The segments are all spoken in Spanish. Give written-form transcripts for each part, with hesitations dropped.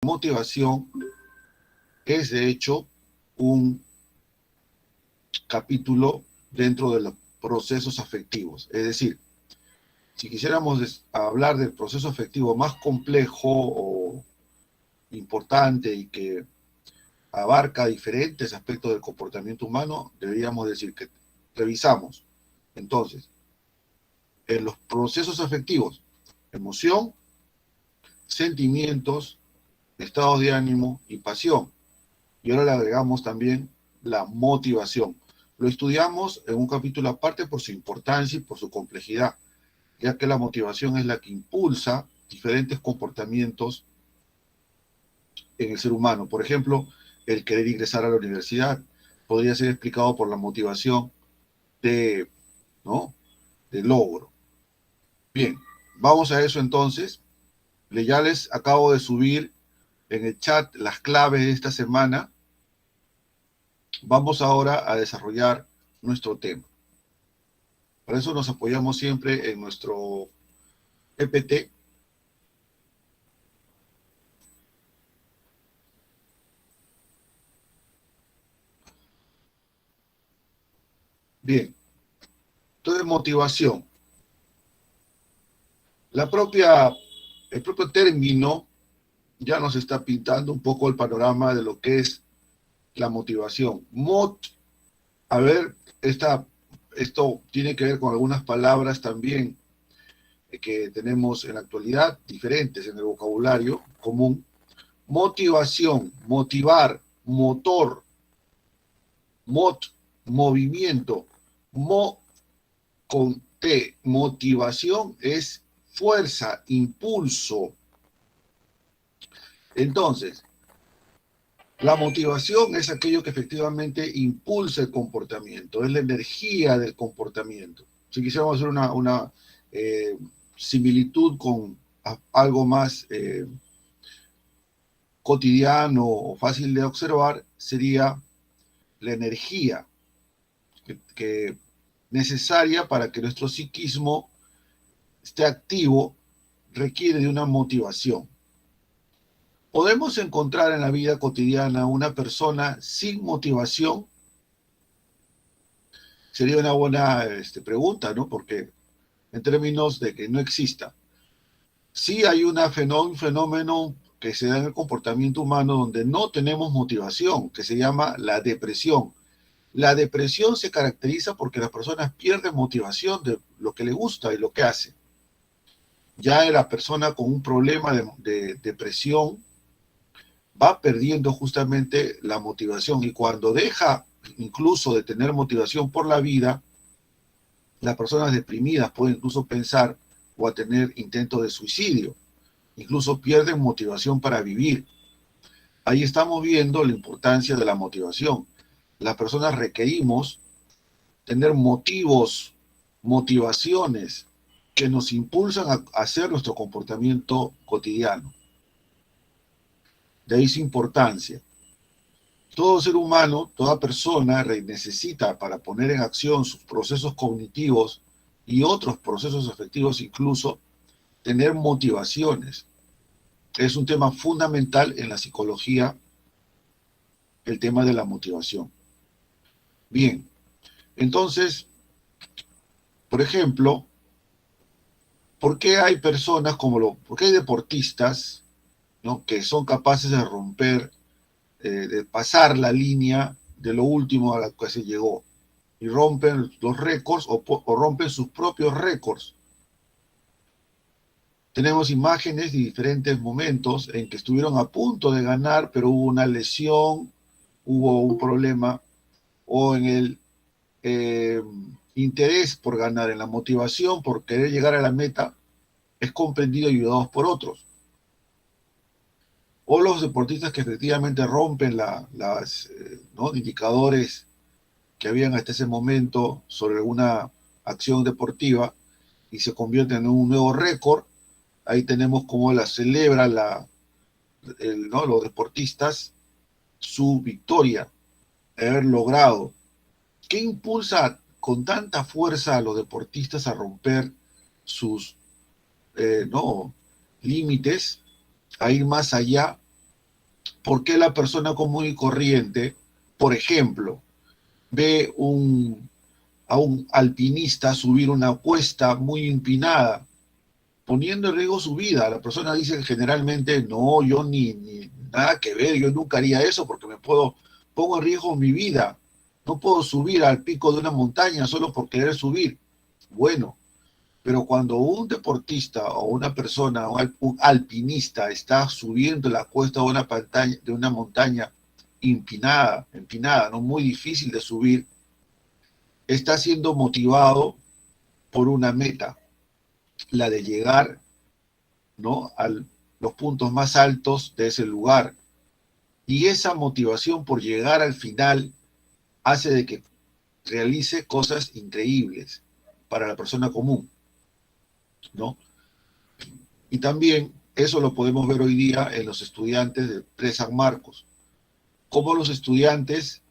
motivación es de hecho un capítulo dentro de los procesos afectivos. Es decir, si quisiéramos hablar del proceso afectivo más complejo o importante y que abarca diferentes aspectos del comportamiento humano, deberíamos decir que revisamos entonces en los procesos afectivos, emoción, sentimientos, estados de ánimo y pasión. Y ahora le agregamos también la motivación. Lo estudiamos en un capítulo aparte por su importancia y por su complejidad, ya que la motivación es la que impulsa diferentes comportamientos en el ser humano. Por ejemplo, el querer ingresar a la universidad podría ser explicado por la motivación de, ¿no?, de logro. Bien, vamos a eso entonces. Ya les acabo de subir en el chat las claves de esta semana. Vamos ahora a desarrollar nuestro tema. Para eso nos apoyamos siempre en nuestro EPT. Bien, entonces motivación. El propio término ya nos está pintando un poco el panorama de lo que es la motivación. A ver, esto tiene que ver con algunas palabras también que tenemos en la actualidad, diferentes en el vocabulario común. Motivación, motivar, motor, movimiento, con T, motivación es fuerza, impulso. Entonces, la motivación es aquello que efectivamente impulsa el comportamiento, es la energía del comportamiento. Si quisiéramos hacer una similitud con algo más cotidiano o fácil de observar, sería la energía que necesaria para que nuestro psiquismo esté activo, requiere de una motivación. ¿Podemos encontrar en la vida cotidiana una persona sin motivación? Sería una buena pregunta, ¿no? Porque en términos de que no exista. Sí hay un fenómeno que se da en el comportamiento humano donde no tenemos motivación, que se llama la depresión. La depresión se caracteriza porque las personas pierden motivación de lo que le gusta y lo que hace. Ya la persona con un problema de depresión va perdiendo justamente la motivación, y cuando deja incluso de tener motivación por la vida, las personas deprimidas pueden incluso pensar o a tener intentos de suicidio, incluso pierden motivación para vivir. Ahí estamos viendo la importancia de la motivación. Las personas requerimos tener motivaciones que nos impulsan a hacer nuestro comportamiento cotidiano. De ahí su importancia. Todo ser humano, toda persona necesita, para poner en acción sus procesos cognitivos y otros procesos afectivos incluso, tener motivaciones. Es un tema fundamental en la psicología, el tema de la motivación. Bien, entonces, por ejemplo, ¿por qué hay personas por qué hay deportistas, ¿no?, que son capaces de romper, de pasar la línea de lo último a la que se llegó, y rompen los récords o rompen sus propios récords? Tenemos imágenes de diferentes momentos en que estuvieron a punto de ganar, pero hubo una lesión, hubo un problema, o en el interés por ganar, en la motivación por querer llegar a la meta, es comprendido y ayudados por otros. O los deportistas que efectivamente rompen ¿no?, indicadores que habían hasta ese momento sobre alguna acción deportiva y se convierten en un nuevo récord. Ahí tenemos cómo la celebra ¿no?, los deportistas su victoria, haber logrado. ¿Qué impulsa con tanta fuerza a los deportistas a romper sus ¿no?, límites, a ir más allá? ¿Por qué la persona común y corriente, por ejemplo, ve a un alpinista subir una cuesta muy empinada, poniendo en riesgo su vida? La persona dice generalmente, no, yo ni nada que ver, yo nunca haría eso porque pongo en riesgo mi vida. No puedo subir al pico de una montaña solo por querer subir. Bueno, pero cuando un deportista o una persona, un alpinista está subiendo la cuesta de una montaña empinada, ¿no? Muy difícil de subir, está siendo motivado por una meta, la de llegar, ¿no?, a los puntos más altos de ese lugar. Y esa motivación por llegar al final hace de que realice cosas increíbles para la persona común, ¿no? Y también eso lo podemos ver hoy día en los estudiantes de Pre-San Marcos, cómo los estudiantes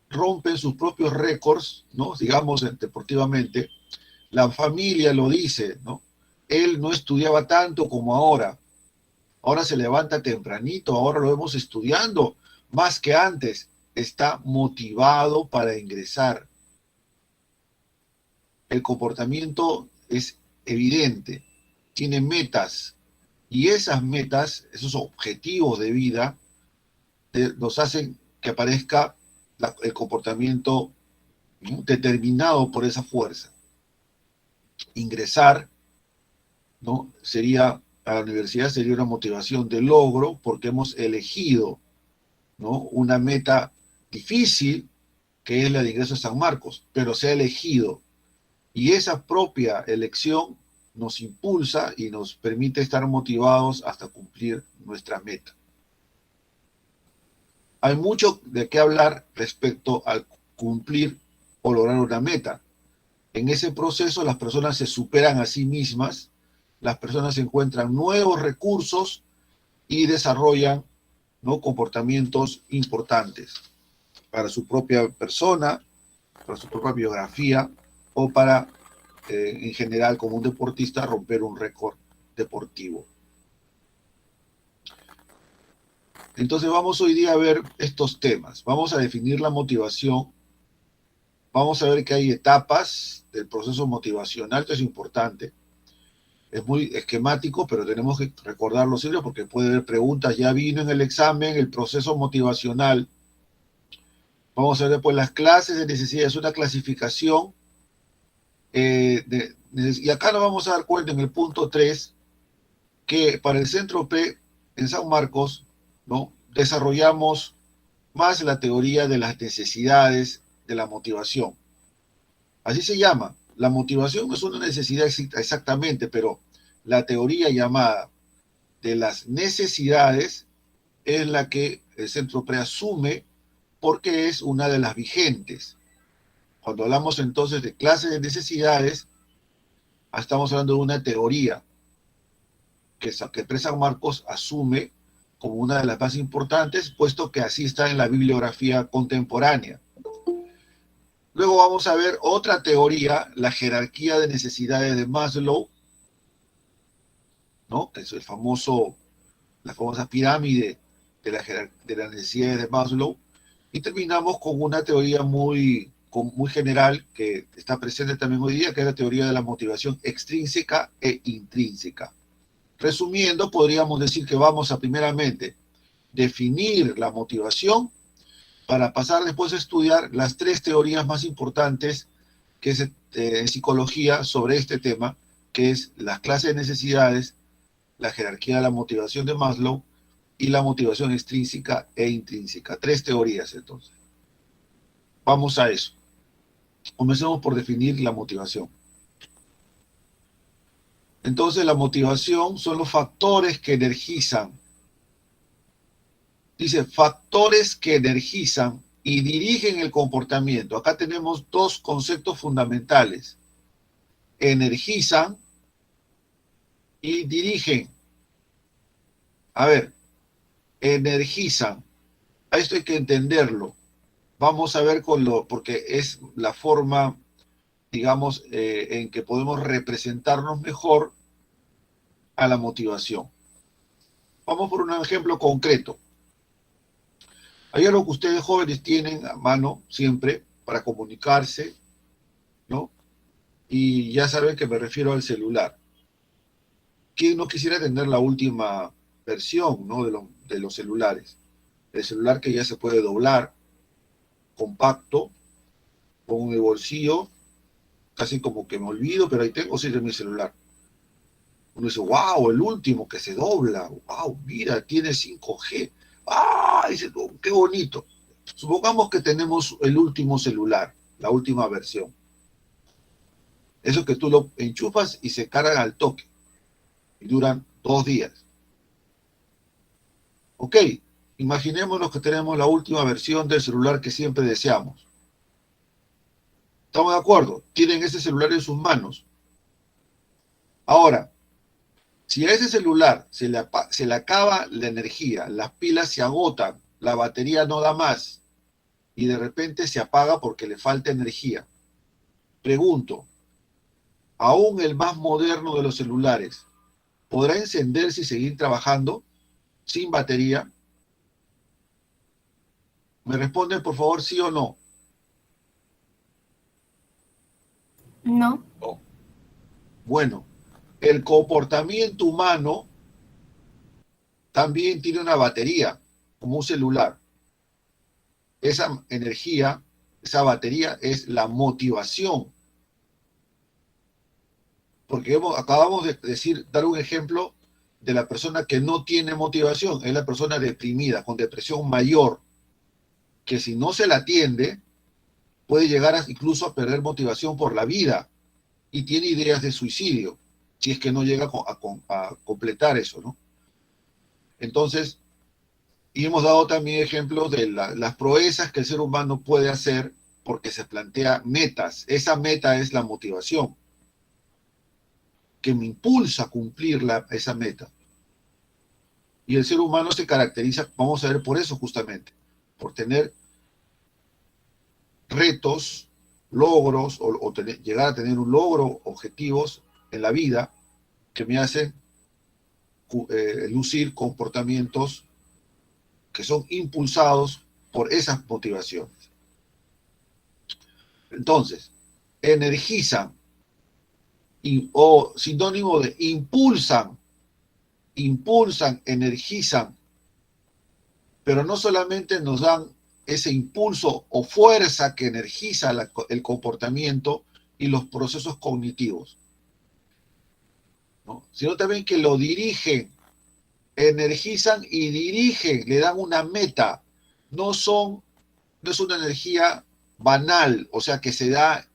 rompen sus propios récords, ¿no?, digamos deportivamente. La familia lo dice, ¿no? Él no estudiaba tanto como ahora se levanta tempranito, ahora lo vemos estudiando más que antes, está motivado para ingresar. El comportamiento es evidente, tiene metas, y esas metas, esos objetivos de vida, nos hacen que aparezca el comportamiento, ¿no?, determinado por esa fuerza. Ingresar, ¿no?, a la universidad sería una motivación de logro porque hemos elegido, ¿no?, una meta difícil, que es la de ingreso a San Marcos, pero se ha elegido. Y esa propia elección nos impulsa y nos permite estar motivados hasta cumplir nuestra meta. Hay mucho de qué hablar respecto al cumplir o lograr una meta. En ese proceso las personas se superan a sí mismas, las personas encuentran nuevos recursos y desarrollan, ¿no?, comportamientos importantes para su propia persona, para su propia biografía o para, en general, como un deportista, romper un récord deportivo. Entonces vamos hoy día a ver estos temas. Vamos a definir la motivación. Vamos a ver que hay etapas del proceso motivacional, que es importante. Es muy esquemático, pero tenemos que recordarlo siempre porque puede haber preguntas. Ya vino en el examen el proceso motivacional. Vamos a ver después las clases de necesidad. Es una clasificación. Y acá nos vamos a dar cuenta en el punto 3 que para el Centro P en San Marcos, ¿no?, desarrollamos más la teoría de las necesidades de la motivación. Así se llama. La motivación no es una necesidad exactamente, pero la teoría llamada de las necesidades es la que el Centro Pre asume porque es una de las vigentes. Cuando hablamos entonces de clases de necesidades, estamos hablando de una teoría que Pre San Marcos asume como una de las más importantes, puesto que así está en la bibliografía contemporánea. Luego vamos a ver otra teoría, la jerarquía de necesidades de Maslow, ¿no?, que es la famosa pirámide de las necesidades de Maslow. Y terminamos con una teoría muy general que está presente también hoy día, que es la teoría de la motivación extrínseca e intrínseca. Resumiendo, podríamos decir que vamos a primeramente definir la motivación para pasar después a estudiar las 3 teorías más importantes que es en psicología sobre este tema, que es las clases de necesidades, la jerarquía de la motivación de Maslow y la motivación extrínseca e intrínseca. 3 teorías, entonces. Vamos a eso. Comencemos por definir la motivación. Entonces, la motivación son los factores que energizan. Dice, factores que energizan y dirigen el comportamiento. Acá tenemos 2 conceptos fundamentales. Energizan y dirigen. A ver, energizan. A esto hay que entenderlo. Vamos a ver porque es la forma, digamos, en que podemos representarnos mejor a la motivación. Vamos por un ejemplo concreto. Hay algo que ustedes jóvenes tienen a mano siempre para comunicarse, ¿no? Y ya saben que me refiero al celular. ¿Quién no quisiera tener la última versión, ¿no? de los celulares? El celular que ya se puede doblar, compacto, con el bolsillo, casi como que me olvido, pero ahí tengo siempre mi celular. Uno dice, wow, el último que se dobla, wow, mira, tiene 5G. ¡Ah! Dice, oh, qué bonito. Supongamos que tenemos el último celular, la última versión. Eso que tú lo enchufas y se cargan al toque. Y duran 2 días. Ok, imaginémonos que tenemos la última versión del celular que siempre deseamos. ¿Estamos de acuerdo? Tienen ese celular en sus manos. Ahora, si a ese celular se le acaba la energía, las pilas se agotan, la batería no da más y de repente se apaga porque le falta energía. Pregunto, ¿aún el más moderno de los celulares podrá encenderse y seguir trabajando sin batería? ¿Me responden por favor sí o no? No. No. Bueno, el comportamiento humano también tiene una batería, como un celular. Esa energía, esa batería es la motivación. Porque acabamos de decir, dar un ejemplo de la persona que no tiene motivación, es la persona deprimida, con depresión mayor, que si no se la atiende, puede llegar incluso a perder motivación por la vida y tiene ideas de suicidio, si es que no llega a completar eso, ¿no? Entonces, y hemos dado también ejemplos de las proezas que el ser humano puede hacer porque se plantea metas. Esa meta es la motivación que me impulsa a cumplir esa meta. Y el ser humano se caracteriza, vamos a ver, por eso justamente, por tener retos, logros, llegar a tener un logro, objetivos en la vida que me hacen lucir comportamientos que son impulsados por esas motivaciones. Entonces, energizan o sinónimo de impulsan, energizan, pero no solamente nos dan ese impulso o fuerza que energiza el comportamiento y los procesos cognitivos, ¿no? Sino también que lo dirigen, energizan y dirigen, le dan una meta. No no es una energía banal, o sea, que se da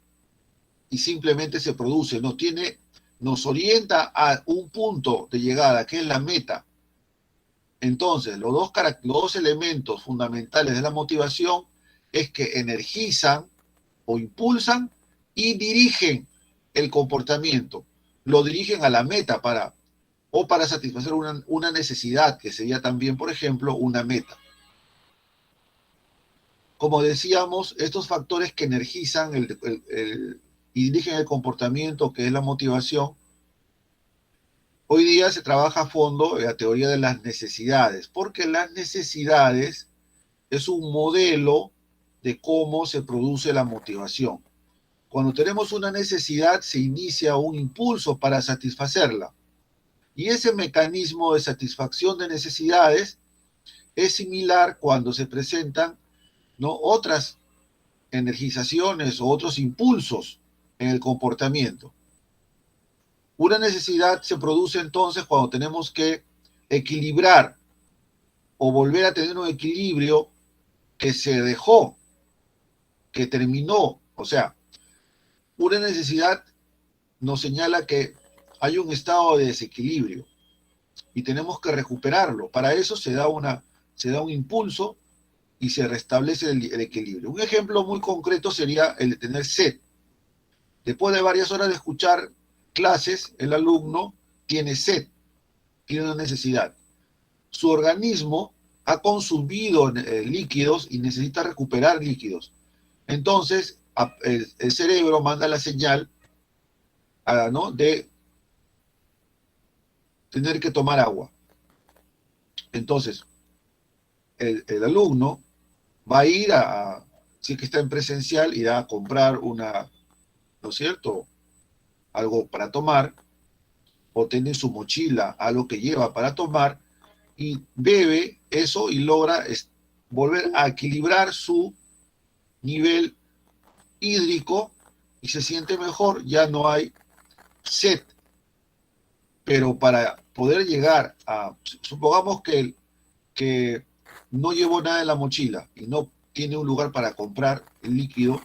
y simplemente se produce, nos orienta a un punto de llegada, que es la meta. Entonces, los dos elementos fundamentales de la motivación es que energizan o impulsan y dirigen el comportamiento. Lo dirigen a la meta o para satisfacer una necesidad, que sería también, por ejemplo, una meta. Como decíamos, estos factores que energizan y dirigen el comportamiento, que es la motivación, hoy día se trabaja a fondo en la teoría de las necesidades, porque las necesidades es un modelo de cómo se produce la motivación. Cuando tenemos una necesidad, se inicia un impulso para satisfacerla. Y ese mecanismo de satisfacción de necesidades es similar cuando se presentan, ¿no?, otras energizaciones o otros impulsos en el comportamiento. Una necesidad se produce entonces cuando tenemos que equilibrar o volver a tener un equilibrio que se dejó, que terminó. O sea, una necesidad nos señala que hay un estado de desequilibrio y tenemos que recuperarlo. Para eso se da un impulso y se restablece el equilibrio. Un ejemplo muy concreto sería el de tener sed. Después de varias horas de escuchar clases, el alumno tiene sed, tiene una necesidad. Su organismo ha consumido líquidos y necesita recuperar líquidos. Entonces, el cerebro manda la señal, ¿no?, de tener que tomar agua. Entonces, el alumno Va a ir si es que está en presencial, irá a comprar una, ¿no es cierto?, algo para tomar, o tiene su mochila algo que lleva para tomar, y bebe eso y logra volver a equilibrar su nivel hídrico y se siente mejor, ya no hay sed. Pero para poder llegar supongamos que no llevó nada en la mochila y no tiene un lugar para comprar el líquido,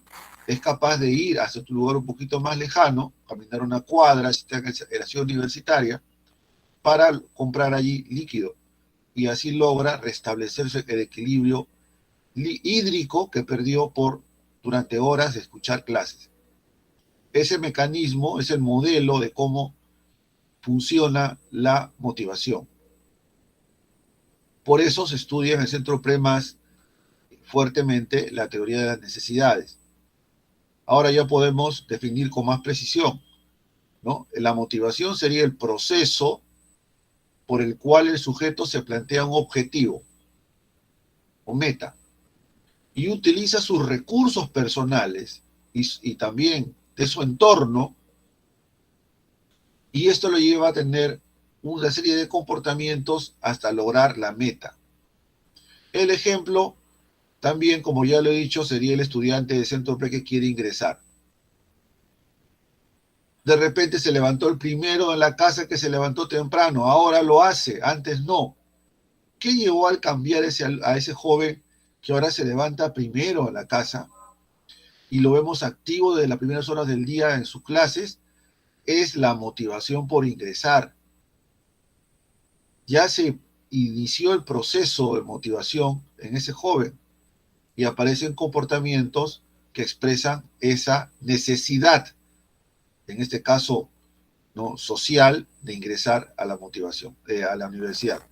es capaz de ir hacia otro lugar un poquito más lejano, caminar una cuadra, si está en la ciudad universitaria, para comprar allí líquido. Y así logra restablecerse el equilibrio hídrico que perdió durante horas de escuchar clases. Ese mecanismo es el modelo de cómo funciona la motivación. Por eso se estudia en el Centro PRE más fuertemente la teoría de las necesidades. Ahora ya podemos definir con más precisión, ¿no? La motivación sería el proceso por el cual el sujeto se plantea un objetivo o meta y utiliza sus recursos personales y también de su entorno, y esto lo lleva a tener una serie de comportamientos hasta lograr la meta. El ejemplo, también, como ya lo he dicho, sería el estudiante de Centro PRE que quiere ingresar. De repente se levantó el primero en la casa que se levantó temprano, ahora lo hace, antes no. ¿Qué llevó al cambiar a ese joven que ahora se levanta primero en la casa y lo vemos activo desde las primeras horas del día en sus clases? Es la motivación por ingresar. Ya se inició el proceso de motivación en ese joven y aparecen comportamientos que expresan esa necesidad, en este caso, ¿no?, social, de ingresar a la motivación, a la universidad.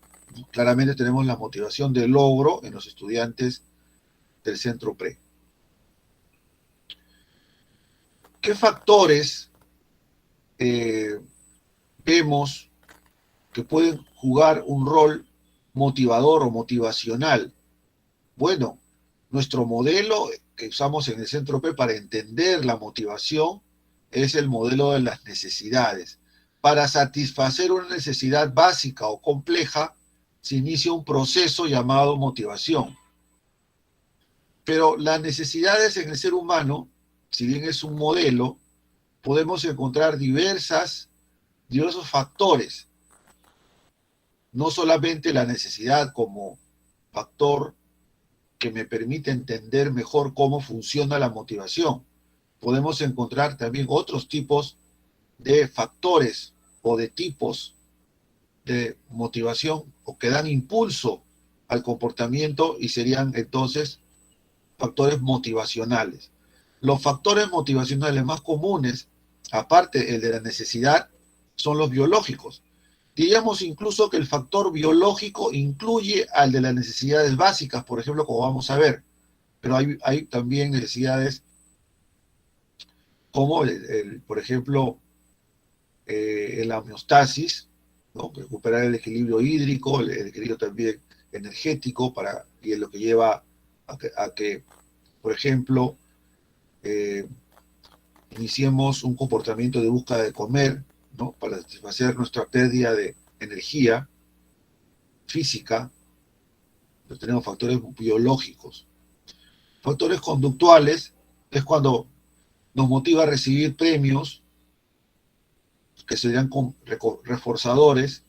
Claramente tenemos la motivación de logro en los estudiantes del Centro PRE. ¿Qué factores vemos que pueden jugar un rol motivador o motivacional? Bueno, nuestro modelo que usamos en el Centro PRE para entender la motivación es el modelo de las necesidades. Para satisfacer una necesidad básica o compleja, se inicia un proceso llamado motivación. Pero las necesidades en el ser humano, si bien es un modelo, podemos encontrar diversos factores. No solamente la necesidad como factor que me permite entender mejor cómo funciona la motivación. Podemos encontrar también otros tipos de factores o de tipos de motivación o que dan impulso al comportamiento y serían entonces factores motivacionales. Los factores motivacionales más comunes, aparte el de la necesidad, son los biológicos. Diríamos incluso que el factor biológico incluye al de las necesidades básicas, por ejemplo, como vamos a ver, pero hay también necesidades como, por ejemplo, la homeostasis, ¿no?, recuperar el equilibrio hídrico, el equilibrio también energético, y es lo que lleva a que, por ejemplo, iniciemos un comportamiento de búsqueda de comer, ¿no?, para satisfacer nuestra pérdida de energía física. Pero tenemos factores biológicos. Factores conductuales es cuando nos motiva a recibir premios, que serían reforzadores,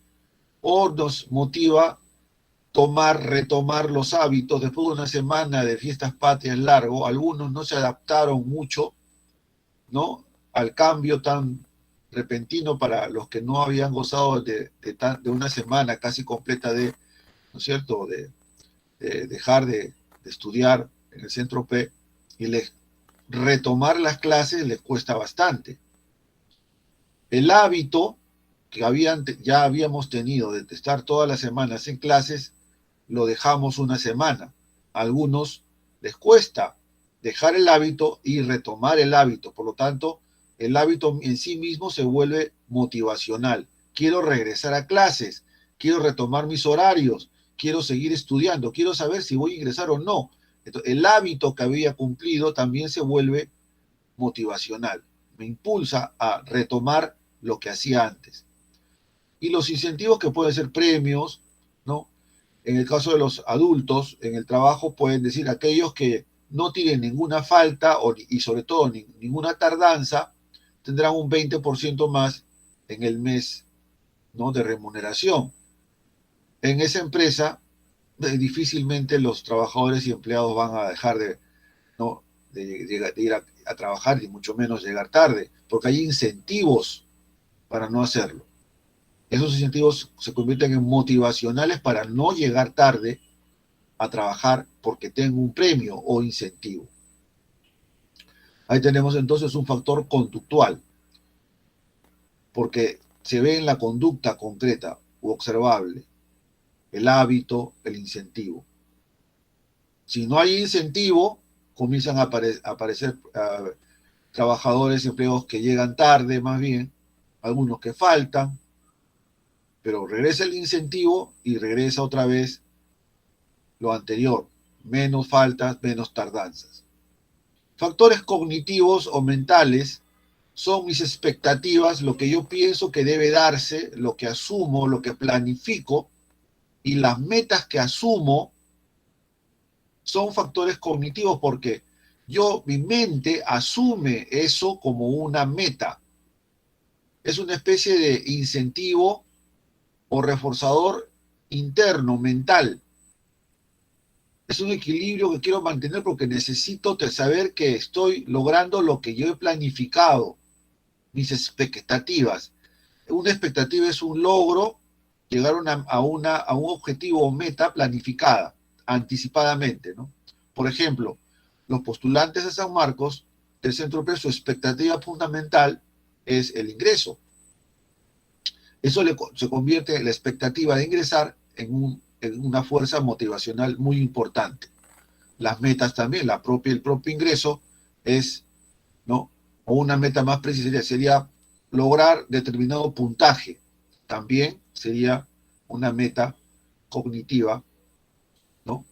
o nos motiva retomar los hábitos después de una semana de fiestas patrias largo. Algunos no se adaptaron mucho, ¿no?, al cambio tan repentino para los que no habían gozado de una semana casi completa ¿no es cierto?, de dejar de estudiar en el Centro PRE, y retomar las clases les cuesta bastante. El hábito que ya habíamos tenido de estar todas las semanas en clases, lo dejamos una semana. A algunos les cuesta dejar el hábito y retomar el hábito. Por lo tanto, el hábito en sí mismo se vuelve motivacional. Quiero regresar a clases, quiero retomar mis horarios, quiero seguir estudiando, quiero saber si voy a ingresar o no. Entonces, el hábito que había cumplido también se vuelve motivacional. Me impulsa a retomar lo que hacía antes. Y los incentivos que pueden ser premios, ¿no? En el caso de los adultos, en el trabajo pueden decir aquellos que no tienen ninguna falta y sobre todo ninguna tardanza, tendrán un 20% más en el mes, ¿no?, de remuneración. En esa empresa, difícilmente los trabajadores y empleados van a dejar de, ¿no?, de ir a trabajar y mucho menos llegar tarde, porque hay incentivos para no hacerlo. Esos incentivos se convierten en motivacionales para no llegar tarde a trabajar porque tengo un premio o incentivo. Ahí tenemos entonces un factor conductual, porque se ve en la conducta concreta u observable, el hábito, el incentivo. Si no hay incentivo, comienzan a aparecer trabajadores y empleados que llegan tarde, más bien, algunos que faltan, pero regresa el incentivo y regresa otra vez lo anterior, menos faltas, menos tardanzas. Factores cognitivos o mentales son mis expectativas, lo que yo pienso que debe darse, lo que asumo, lo que planifico, y las metas que asumo son factores cognitivos porque mi mente asume eso como una meta. Es una especie de incentivo o reforzador interno, mental. Es un equilibrio que quiero mantener porque necesito saber que estoy logrando lo que yo he planificado, mis expectativas. Una expectativa es un logro, llegar a un objetivo o meta planificada, anticipadamente, ¿no? Por ejemplo, los postulantes de San Marcos, del Centro PRE, su expectativa fundamental es el ingreso. Eso se convierte en la expectativa de ingresar en una fuerza motivacional muy importante. Las metas también, el propio ingreso es, ¿no?, o una meta más precisa sería lograr determinado puntaje. También sería una meta cognitiva, ¿no?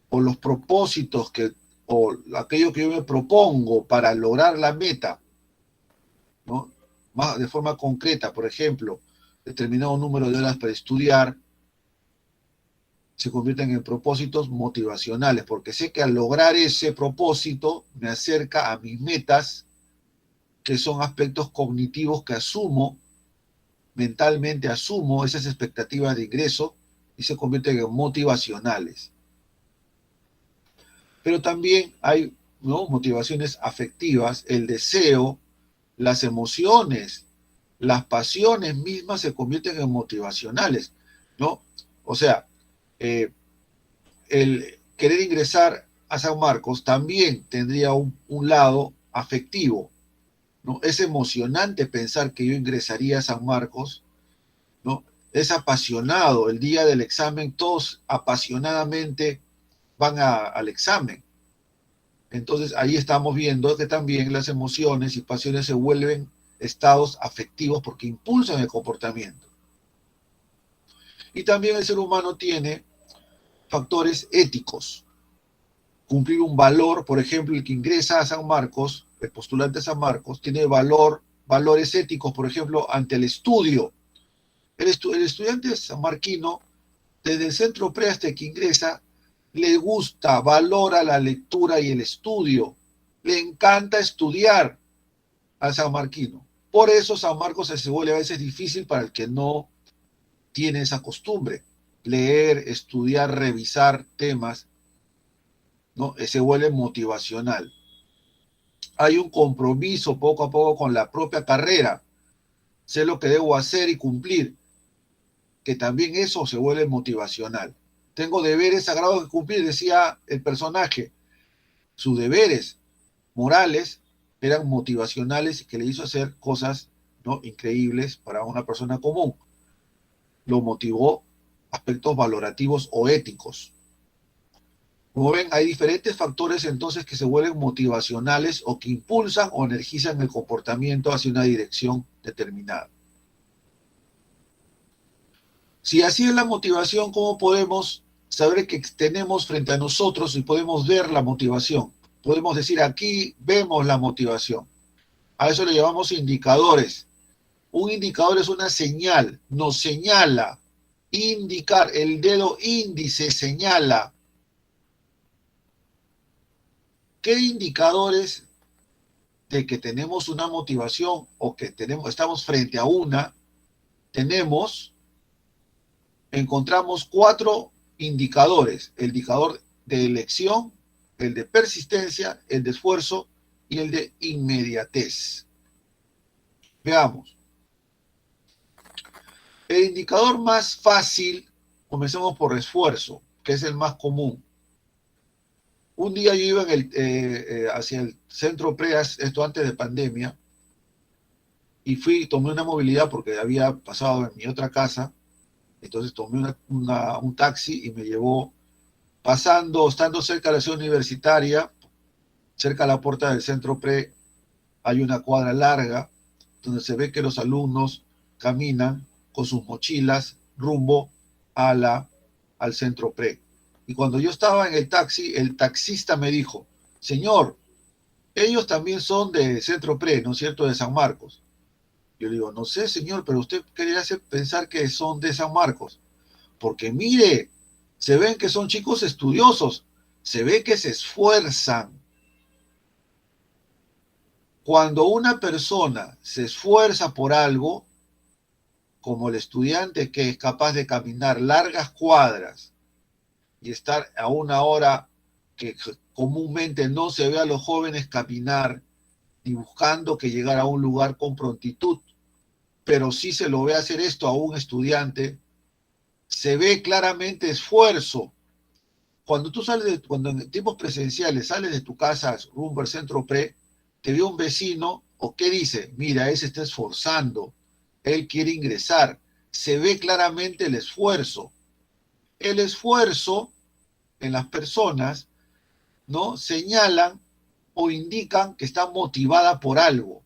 O los propósitos o aquello que yo me propongo para lograr la meta, ¿no?, más de forma concreta, por ejemplo, determinado número de horas para estudiar, se convierten en propósitos motivacionales, porque sé que al lograr ese propósito me acerca a mis metas, que son aspectos cognitivos que asumo, mentalmente asumo esas expectativas de ingreso y se convierten en motivacionales. Pero también hay, ¿no?, motivaciones afectivas, el deseo, las emociones, las pasiones mismas se convierten en motivacionales, ¿no? O sea, el querer ingresar a San Marcos también tendría un lado afectivo, ¿no? Es emocionante pensar que yo ingresaría a San Marcos, ¿no? Es apasionado. El día del examen, todos apasionadamente van al examen. Entonces, ahí estamos viendo que también las emociones y pasiones se vuelven estados afectivos porque impulsan el comportamiento. Y también el ser humano tiene factores éticos. Cumplir un valor, por ejemplo, el que ingresa a San Marcos, el postulante a San Marcos, tiene valores éticos, por ejemplo, ante el estudio. El estudiante sanmarquino, desde el Centro PRE hasta que ingresa, le gusta, valora la lectura y el estudio. Le encanta estudiar al sanmarquino. Por eso San Marcos se vuelve a veces difícil para el que no tiene esa costumbre. Leer, estudiar, revisar temas, ¿no?, se vuelve motivacional. Hay un compromiso poco a poco con la propia carrera. Sé lo que debo hacer y cumplir, que también eso se vuelve motivacional. Tengo deberes sagrados que cumplir, decía el personaje. Sus deberes morales eran motivacionales y que le hizo hacer cosas, ¿no?, increíbles para una persona común. Lo motivó aspectos valorativos o éticos. Como ven, hay diferentes factores entonces que se vuelven motivacionales o que impulsan o energizan el comportamiento hacia una dirección determinada. Si así es la motivación, ¿cómo podemos saber que tenemos frente a nosotros y podemos ver la motivación. Podemos decir, aquí vemos la motivación. A eso le llamamos indicadores. Un indicador es una señal, nos señala, indicar, el dedo índice señala. ¿Qué indicadores de que tenemos una motivación o que estamos frente a una, encontramos 4 indicadores: el indicador de elección, el de persistencia, el de esfuerzo y el de inmediatez. Veamos. El indicador más fácil, comencemos por esfuerzo, que es el más común. Un día yo iba hacia el centro PRE, esto antes de pandemia, y tomé una movilidad porque había pasado en mi otra casa. Entonces tomé un taxi y me llevó estando cerca de la ciudad universitaria, cerca de la puerta del centro PRE, hay una cuadra larga donde se ve que los alumnos caminan con sus mochilas rumbo al centro PRE. Y cuando yo estaba en el taxi, el taxista me dijo, señor, ellos también son de centro PRE, ¿no es cierto?, de San Marcos. Yo le digo, no sé, señor, pero usted quería hacer pensar que son de San Marcos. Porque mire, se ven que son chicos estudiosos, se ve que se esfuerzan. Cuando una persona se esfuerza por algo, como el estudiante que es capaz de caminar largas cuadras y estar a una hora que comúnmente no se ve a los jóvenes caminar ni buscando que llegar a un lugar con prontitud, pero sí se lo ve hacer esto a un estudiante, se ve claramente esfuerzo. Cuando tú cuando en tiempos presenciales sales de tu casa rumbo al centro PRE, te ve un vecino, ¿o qué dice? Mira, él se está esforzando, él quiere ingresar. Se ve claramente el esfuerzo. El esfuerzo en las personas, ¿no?, señalan o indican que está motivada por algo.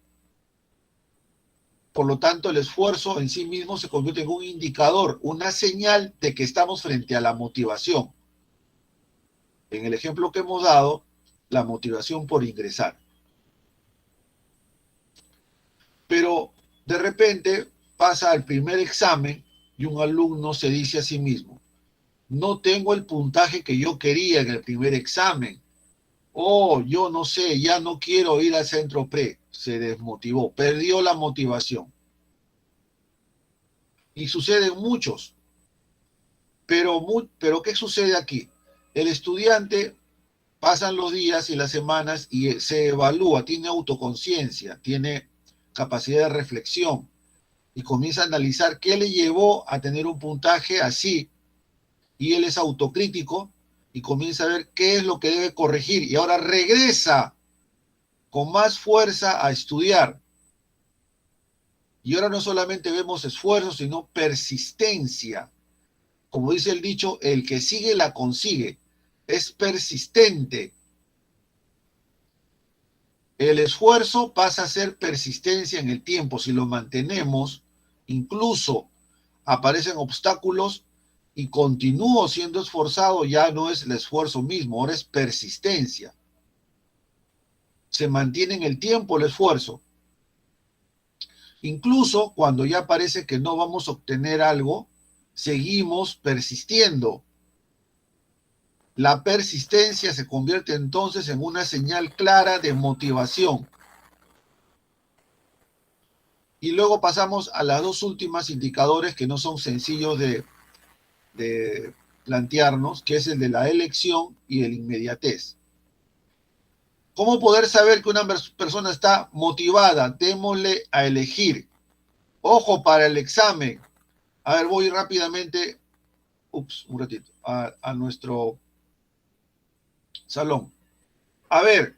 Por lo tanto, el esfuerzo en sí mismo se convierte en un indicador, una señal de que estamos frente a la motivación. En el ejemplo que hemos dado, la motivación por ingresar. Pero de repente pasa al primer examen y un alumno se dice a sí mismo, no tengo el puntaje que yo quería en el primer examen. Oh, yo no sé, ya no quiero ir al centro PRE. Se desmotivó, perdió la motivación. Y suceden muchos. Pero ¿qué sucede aquí? El estudiante pasan los días y las semanas y se evalúa, tiene autoconciencia, tiene capacidad de reflexión y comienza a analizar qué le llevó a tener un puntaje así, y él es autocrítico y comienza a ver qué es lo que debe corregir y ahora regresa con más fuerza a estudiar. Y ahora no solamente vemos esfuerzo, sino persistencia. Como dice el dicho, el que sigue la consigue. Es persistente. El esfuerzo pasa a ser persistencia en el tiempo. Si lo mantenemos, incluso aparecen obstáculos y continúo siendo esforzado, ya no es el esfuerzo mismo, ahora es persistencia. Se mantiene en el tiempo el esfuerzo. Incluso cuando ya parece que no vamos a obtener algo, seguimos persistiendo. La persistencia se convierte entonces en una señal clara de motivación. Y luego pasamos a las dos últimas indicadores que no son sencillos de plantearnos, que es el de la elección y el inmediatez. ¿Cómo poder saber que una persona está motivada? Démosle a elegir. Ojo para el examen. A ver, voy rápidamente, un ratito, a nuestro salón. A ver,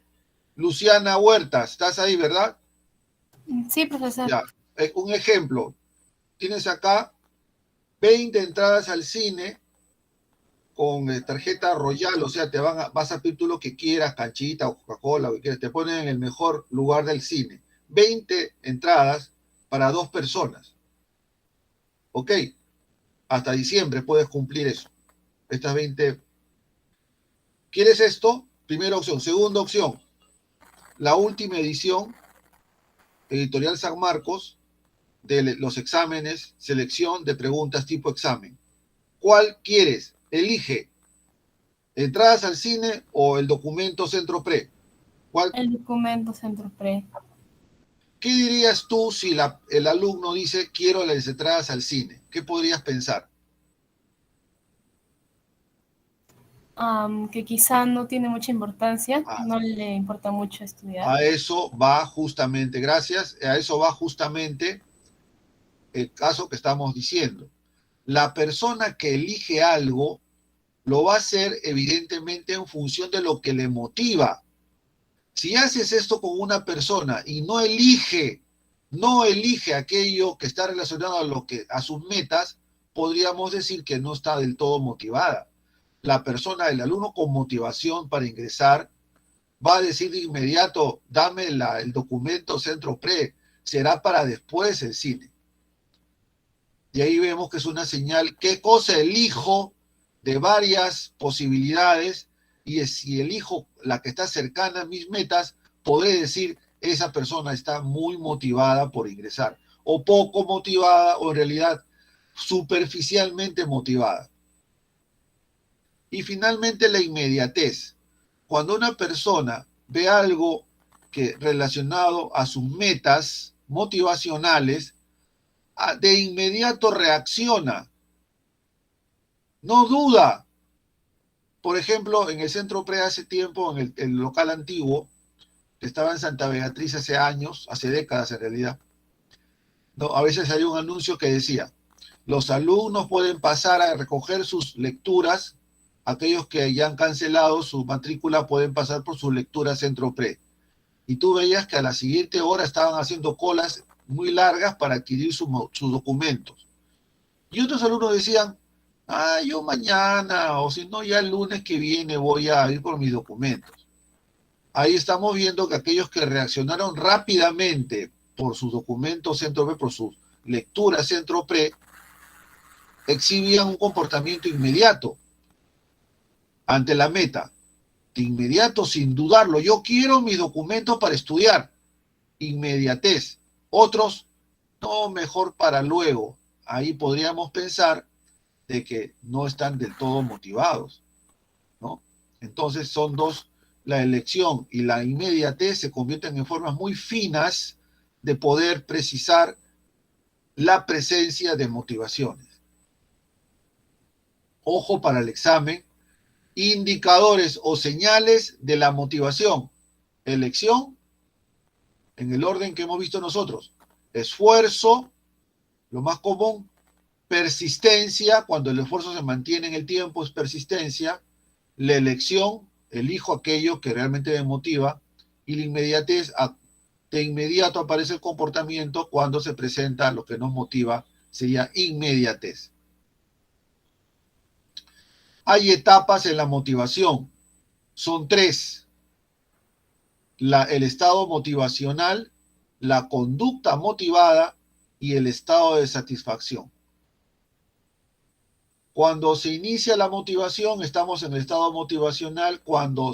Luciana Huertas, ¿estás ahí, verdad? Sí, profesor. Ya, un ejemplo. Tienes acá 20 entradas al cine con tarjeta Royal, o sea, vas a pedir tú lo que quieras, canchita o Coca-Cola, lo que quieras, te ponen en el mejor lugar del cine. 20 entradas para 2 personas. ¿Ok? Hasta diciembre puedes cumplir eso. Estas 20. ¿Quieres esto? Primera opción. Segunda opción, la última edición, Editorial San Marcos, de los exámenes, selección de preguntas tipo examen. ¿Cuál quieres? Elige. ¿Entradas al cine o el documento Centro Pre? ¿Cuál? El documento Centro Pre. ¿Qué dirías tú si el alumno dice quiero las entradas al cine? ¿Qué podrías pensar? Que quizá no tiene mucha importancia, Ah, no le importa mucho estudiar. a eso va justamente, gracias, a eso va justamente el caso que estamos diciendo. La persona que elige algo lo va a hacer evidentemente en función de lo que le motiva. Si haces esto con una persona y no elige aquello que está relacionado a sus metas, podríamos decir que no está del todo motivada. La persona, el alumno con motivación para ingresar, va a decir de inmediato, dame el documento Centro Pre, será para después el cine. Y ahí vemos que es una señal, qué cosa elijo de varias posibilidades, y si elijo la que está cercana a mis metas, podré decir, esa persona está muy motivada por ingresar, o poco motivada, o en realidad superficialmente motivada. Y finalmente la inmediatez. Cuando una persona ve algo que relacionado a sus metas motivacionales, de inmediato reacciona, no duda. Por ejemplo, en el Centro Pre hace tiempo, en el local antiguo, que estaba en Santa Beatriz hace años, hace décadas en realidad, ¿no? A veces hay un anuncio que decía, los alumnos pueden pasar a recoger sus lecturas, aquellos que ya han cancelado su matrícula pueden pasar por su lectura Centro Pre. Y tú veías que a la siguiente hora estaban haciendo colas muy largas para adquirir sus documentos. Y otros alumnos decían, yo mañana, o si no, ya el lunes que viene voy a ir por mis documentos. Ahí estamos viendo que aquellos que reaccionaron rápidamente por sus documentos Centro Pre, por sus lecturas Centro Pre, exhibían un comportamiento inmediato ante la meta. De inmediato, sin dudarlo, yo quiero mis documentos para estudiar. Inmediatez. Otros, no, mejor para luego. Ahí podríamos pensar de que no están del todo motivados, ¿no? Entonces son dos, la elección y la inmediatez se convierten en formas muy finas de poder precisar la presencia de motivaciones. Ojo para el examen, indicadores o señales de la motivación. Elección, en el orden que hemos visto nosotros. Esfuerzo, lo más común. Persistencia, cuando el esfuerzo se mantiene en el tiempo, es persistencia. La elección, elijo aquello que realmente me motiva. Y la inmediatez, de inmediato aparece el comportamiento cuando se presenta lo que nos motiva, sería inmediatez. Hay etapas en la motivación, son 3. El estado motivacional, la conducta motivada y el estado de satisfacción. Cuando se inicia la motivación, estamos en el estado motivacional. Cuando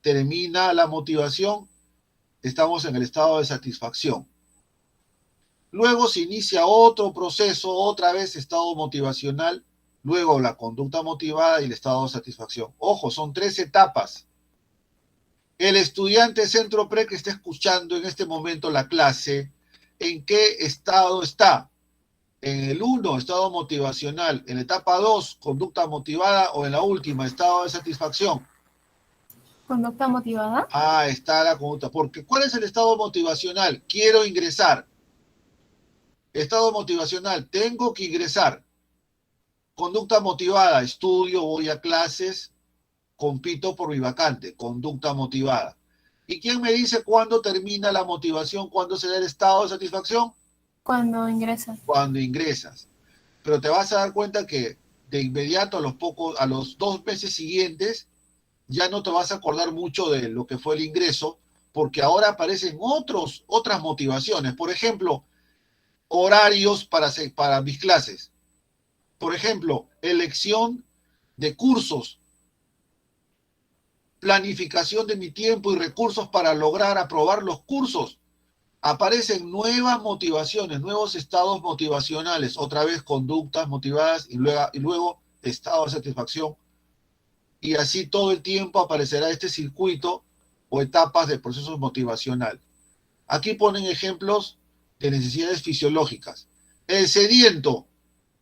termina la motivación, estamos en el estado de satisfacción. Luego se inicia otro proceso, otra vez estado motivacional, luego la conducta motivada y el estado de satisfacción. Ojo, son 3 etapas. El estudiante Centro Pre que está escuchando en este momento la clase, ¿en qué estado está? En el 1, estado motivacional, en la etapa 2, conducta motivada, o en la última, estado de satisfacción. Conducta motivada. Está la conducta. Porque ¿cuál es el estado motivacional? Quiero ingresar. Estado motivacional, tengo que ingresar. Conducta motivada, estudio, voy a clases, compito por mi vacante. Conducta motivada. ¿Y quién me dice cuándo termina la motivación? ¿Cuándo se da el estado de satisfacción? Cuando ingresas. Cuando ingresas. Pero te vas a dar cuenta que de inmediato a los 2 meses siguientes, ya no te vas a acordar mucho de lo que fue el ingreso, porque ahora aparecen otras motivaciones. Por ejemplo, horarios para mis clases. Por ejemplo, elección de cursos, planificación de mi tiempo y recursos para lograr aprobar los cursos. Aparecen nuevas motivaciones, nuevos estados motivacionales, otra vez conductas motivadas y luego estado de satisfacción. Y así todo el tiempo aparecerá este circuito o etapas de procesos motivacional. Aquí ponen ejemplos de necesidades fisiológicas. El sediento,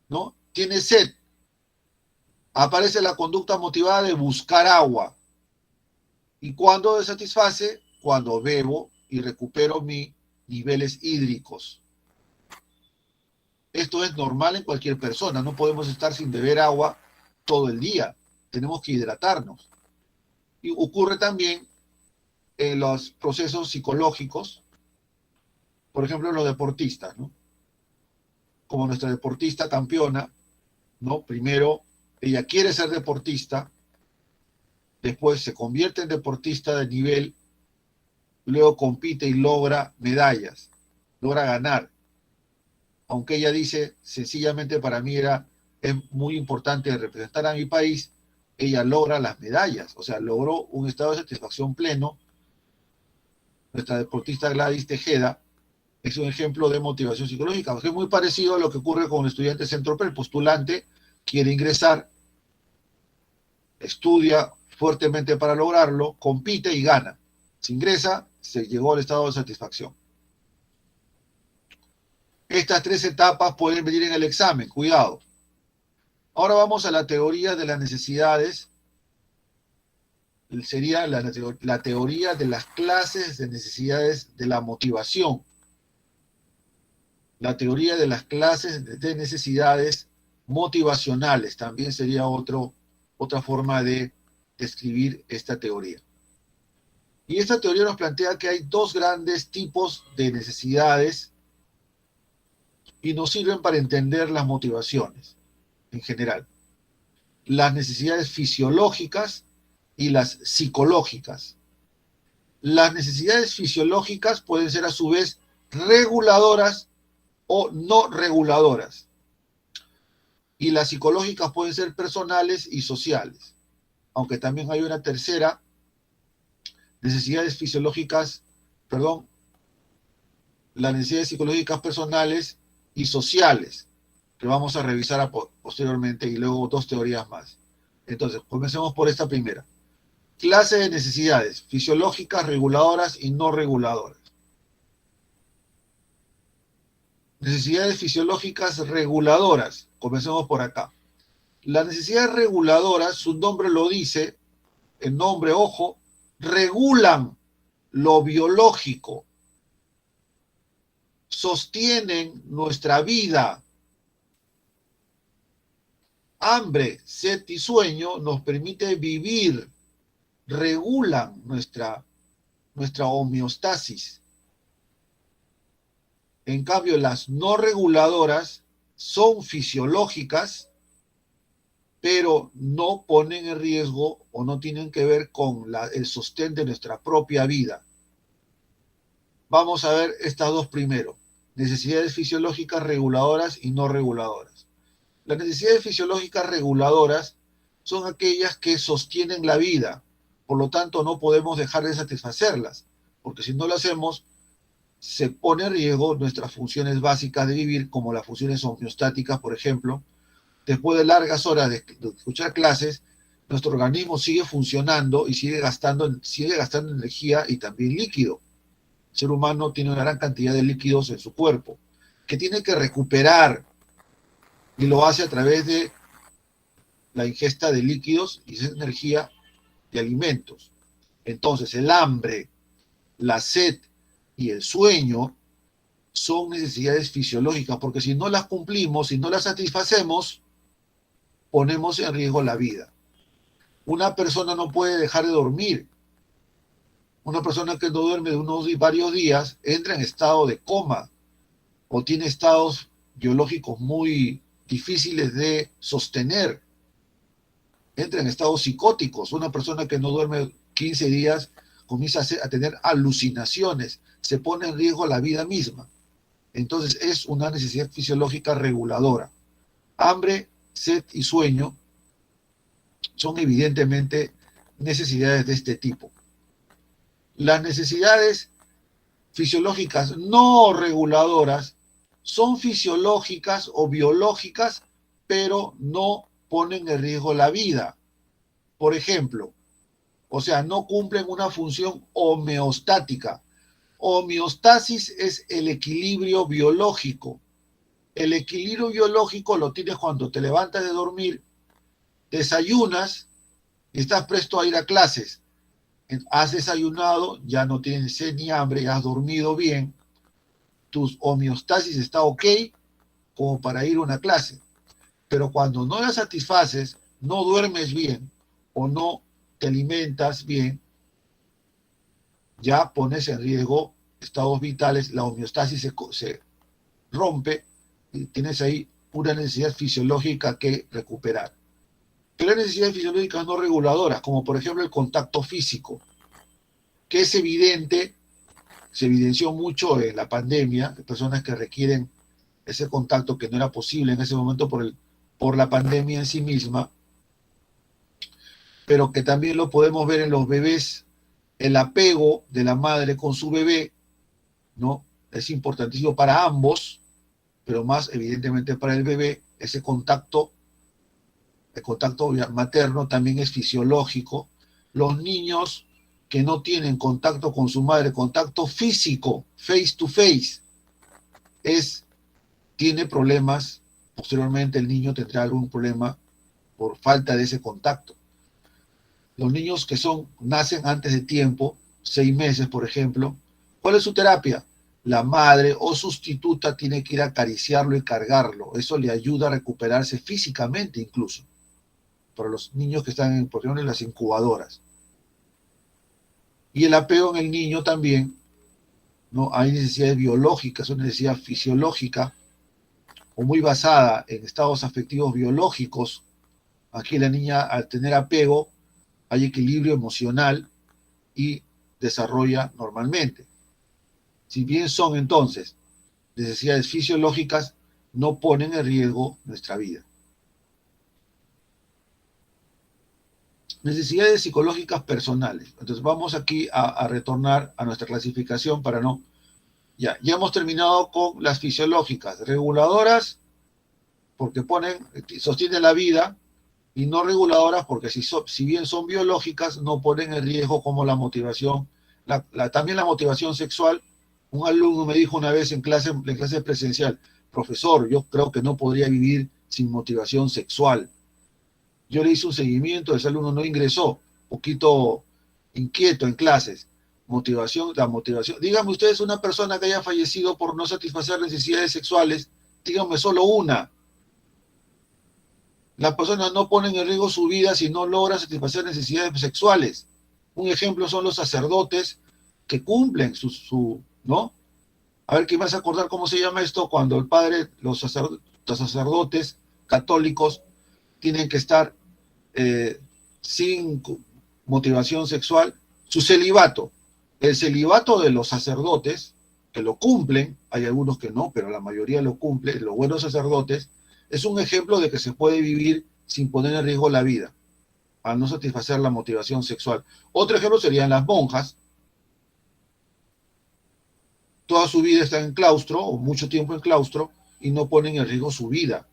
¿no? Tiene sed. Aparece la conducta motivada de buscar agua. ¿Y cuándo satisface? Cuando bebo y recupero mis niveles hídricos. Esto es normal en cualquier persona. No podemos estar sin beber agua todo el día. Tenemos que hidratarnos. Y ocurre también en los procesos psicológicos, por ejemplo, en los deportistas, ¿no? Como nuestra deportista campeona, ¿no? Primero, ella quiere ser deportista, después se convierte en deportista de nivel, luego compite y logra medallas, logra ganar. Aunque ella dice, sencillamente para mí es muy importante representar a mi país, ella logra las medallas, o sea, logró un estado de satisfacción pleno. Nuestra deportista Gladys Tejeda es un ejemplo de motivación psicológica, porque es muy parecido a lo que ocurre con el estudiante Centropel. El postulante quiere ingresar, estudia fuertemente para lograrlo, compite y gana. Se ingresa, se llegó al estado de satisfacción. Estas tres etapas pueden venir en el examen, cuidado. Ahora vamos a la teoría de las necesidades. Sería la teoría de las clases de necesidades de la motivación. La teoría de las clases de necesidades motivacionales también sería otra forma de describir esta teoría. Y esta teoría nos plantea que hay dos grandes tipos de necesidades y nos sirven para entender las motivaciones en general. Las necesidades fisiológicas y las psicológicas. Las necesidades fisiológicas pueden ser a su vez reguladoras o no reguladoras. Y las psicológicas pueden ser personales y sociales. Aunque también hay una tercera, necesidades fisiológicas, las necesidades psicológicas personales y sociales, que vamos a revisar posteriormente, y luego dos teorías más. Entonces, comencemos por esta primera. Clase de necesidades fisiológicas, reguladoras y no reguladoras. Necesidades fisiológicas reguladoras. Comencemos por acá. Las necesidades reguladoras, su nombre lo dice, el nombre, ojo, regulan lo biológico, sostienen nuestra vida. Hambre, sed y sueño nos permite vivir, regulan nuestra homeostasis. En cambio, las no reguladoras son fisiológicas, pero no ponen en riesgo o no tienen que ver con el sostén de nuestra propia vida. Vamos a ver estas dos primero. Necesidades fisiológicas reguladoras y no reguladoras. Las necesidades fisiológicas reguladoras son aquellas que sostienen la vida. Por lo tanto, no podemos dejar de satisfacerlas, porque si no lo hacemos, se pone en riesgo nuestras funciones básicas de vivir, como las funciones homeostáticas, por ejemplo. Después de largas horas de escuchar clases, nuestro organismo sigue funcionando y sigue gastando energía y también líquido. El ser humano tiene una gran cantidad de líquidos en su cuerpo, que tiene que recuperar, y lo hace a través de la ingesta de líquidos y esa energía de alimentos. Entonces, el hambre, la sed y el sueño son necesidades fisiológicas, porque si no las cumplimos, si no las satisfacemos, ponemos en riesgo la vida. Una persona no puede dejar de dormir. Una persona que no duerme de varios días entra en estado de coma o tiene estados biológicos muy difíciles de sostener. Entra en estados psicóticos. Una persona que no duerme 15 días comienza a tener alucinaciones, se pone en riesgo la vida misma. Entonces es una necesidad fisiológica reguladora. Hambre, sed y sueño son evidentemente necesidades de este tipo. Las necesidades fisiológicas no reguladoras son fisiológicas o biológicas, pero no ponen en riesgo la vida. Por ejemplo, o sea, no cumplen una función homeostática. Homeostasis es el equilibrio biológico. El equilibrio biológico lo tienes cuando te levantas de dormir, desayunas y estás presto a ir a clases. Has desayunado, ya no tienes sed ni hambre, ya has dormido bien, tu homeostasis está ok como para ir a una clase. Pero cuando no la satisfaces, no duermes bien o no te alimentas bien, ya pones en riesgo estados vitales, la homeostasis se rompe y tienes ahí una necesidad fisiológica que recuperar. Pero hay necesidades fisiológicas no reguladoras, como por ejemplo el contacto físico, que es evidente, se evidenció mucho en la pandemia, personas que requieren ese contacto que no era posible en ese momento por la pandemia en sí misma, pero que también lo podemos ver en los bebés, el apego de la madre con su bebé, ¿no? Es importantísimo para ambos, pero más evidentemente para el bebé, ese contacto, el contacto materno también es fisiológico. Los niños que no tienen contacto con su madre, contacto físico, face to face, tiene problemas, posteriormente el niño tendrá algún problema por falta de ese contacto. Los niños que nacen antes de tiempo, 6 meses por ejemplo, ¿cuál es su terapia? La madre o sustituta tiene que ir a acariciarlo y cargarlo. Eso le ayuda a recuperarse físicamente incluso. Para los niños que están, por ejemplo, en las incubadoras. Y el apego en el niño también, ¿no? Hay necesidades biológicas, una necesidad fisiológica o muy basada en estados afectivos biológicos. Aquí la niña, al tener apego, hay equilibrio emocional y desarrolla normalmente. Si bien son entonces necesidades fisiológicas, no ponen en riesgo nuestra vida. Necesidades psicológicas personales. Entonces vamos aquí a retornar a nuestra clasificación para no... Ya hemos terminado con las fisiológicas, reguladoras porque sostienen la vida, y no reguladoras porque si bien son biológicas, no ponen en riesgo como la motivación, también la motivación sexual. Un alumno me dijo una vez en clase presencial, profesor, yo creo que no podría vivir sin motivación sexual. Yo le hice un seguimiento, ese alumno no ingresó, poquito inquieto en clases. La motivación. Dígame ustedes una persona que haya fallecido por no satisfacer necesidades sexuales, díganme solo una. Las personas no ponen en riesgo su vida si no logran satisfacer necesidades sexuales. Un ejemplo son los sacerdotes que cumplen ¿no? A ver, ¿quién vas a acordar cómo se llama esto? Cuando los sacerdotes católicos tienen que estar sin motivación sexual. Su celibato. El celibato de los sacerdotes, que lo cumplen, hay algunos que no, pero la mayoría lo cumplen, los buenos sacerdotes, es un ejemplo de que se puede vivir sin poner en riesgo la vida, al no satisfacer la motivación sexual. Otro ejemplo serían las monjas. Toda su vida están en claustro, o mucho tiempo en claustro, y no ponen en riesgo su vida.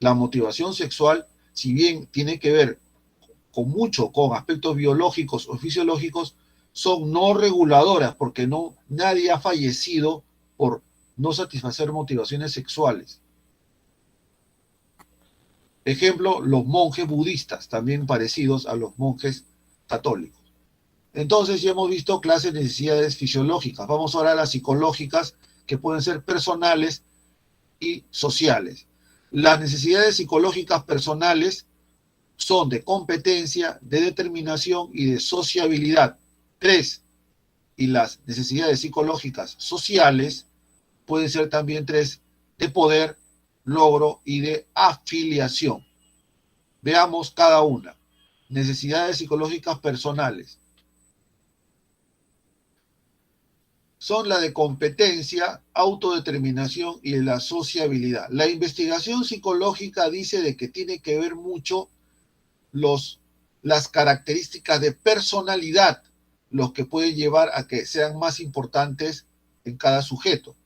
La motivación sexual, si bien tiene que ver con aspectos biológicos o fisiológicos, son no reguladoras, porque nadie ha fallecido por no satisfacer motivaciones sexuales. Ejemplo, los monjes budistas, también parecidos a los monjes católicos. Entonces ya hemos visto clases de necesidades fisiológicas. Vamos ahora a las psicológicas, que pueden ser personales y sociales. Las necesidades psicológicas personales son de competencia, de determinación y de sociabilidad. 3. Y las necesidades psicológicas sociales pueden ser también 3, de poder, logro y de afiliación. Veamos cada una. Necesidades psicológicas personales. Son la de competencia, autodeterminación y la sociabilidad. La investigación psicológica dice de que tiene que ver mucho los las características de personalidad los que pueden llevar a que sean más importantes en cada sujeto.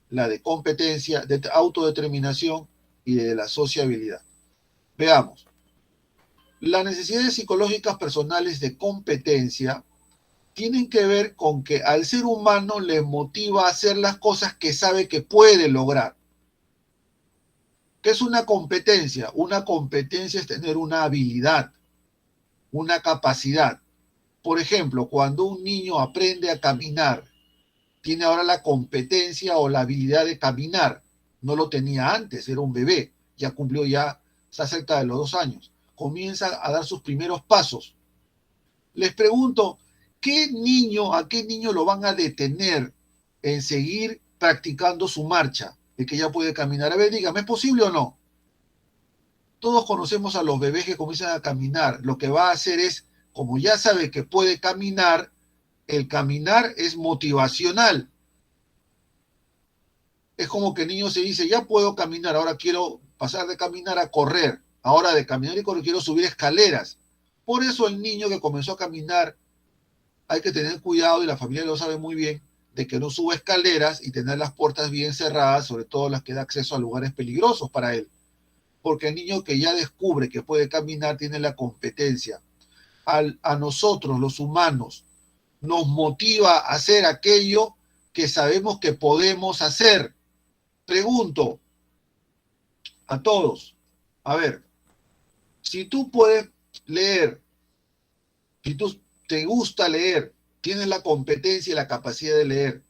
La de competencia, de autodeterminación y de la sociabilidad. Veamos. Las necesidades psicológicas personales de competencia tienen que ver con que al ser humano le motiva a hacer las cosas que sabe que puede lograr. ¿Qué es una competencia? Una competencia es tener una habilidad, una capacidad. Por ejemplo, cuando un niño aprende a caminar, tiene ahora la competencia o la habilidad de caminar. No lo tenía antes, era un bebé, ya cumplió, ya está cerca de los 2 años. Comienza a dar sus primeros pasos. Les pregunto, ¿a qué niño lo van a detener en seguir practicando su marcha? El que ya puede caminar. A ver, dígame, ¿es posible o no? Todos conocemos a los bebés que comienzan a caminar. Lo que va a hacer es, como ya sabe que puede caminar, el caminar es motivacional. Es como que el niño se dice, ya puedo caminar, ahora quiero pasar de caminar a correr. Ahora de caminar y correr quiero subir escaleras. Por eso el niño que comenzó a caminar, hay que tener cuidado, y la familia lo sabe muy bien, de que no suba escaleras y tener las puertas bien cerradas, sobre todo las que da acceso a lugares peligrosos para él. Porque el niño que ya descubre que puede caminar tiene la competencia. A nosotros, los humanos, nos motiva a hacer aquello que sabemos que podemos hacer. Pregunto a todos, a ver, si tú puedes leer, si tú te gusta leer, tienes la competencia y la capacidad de leer,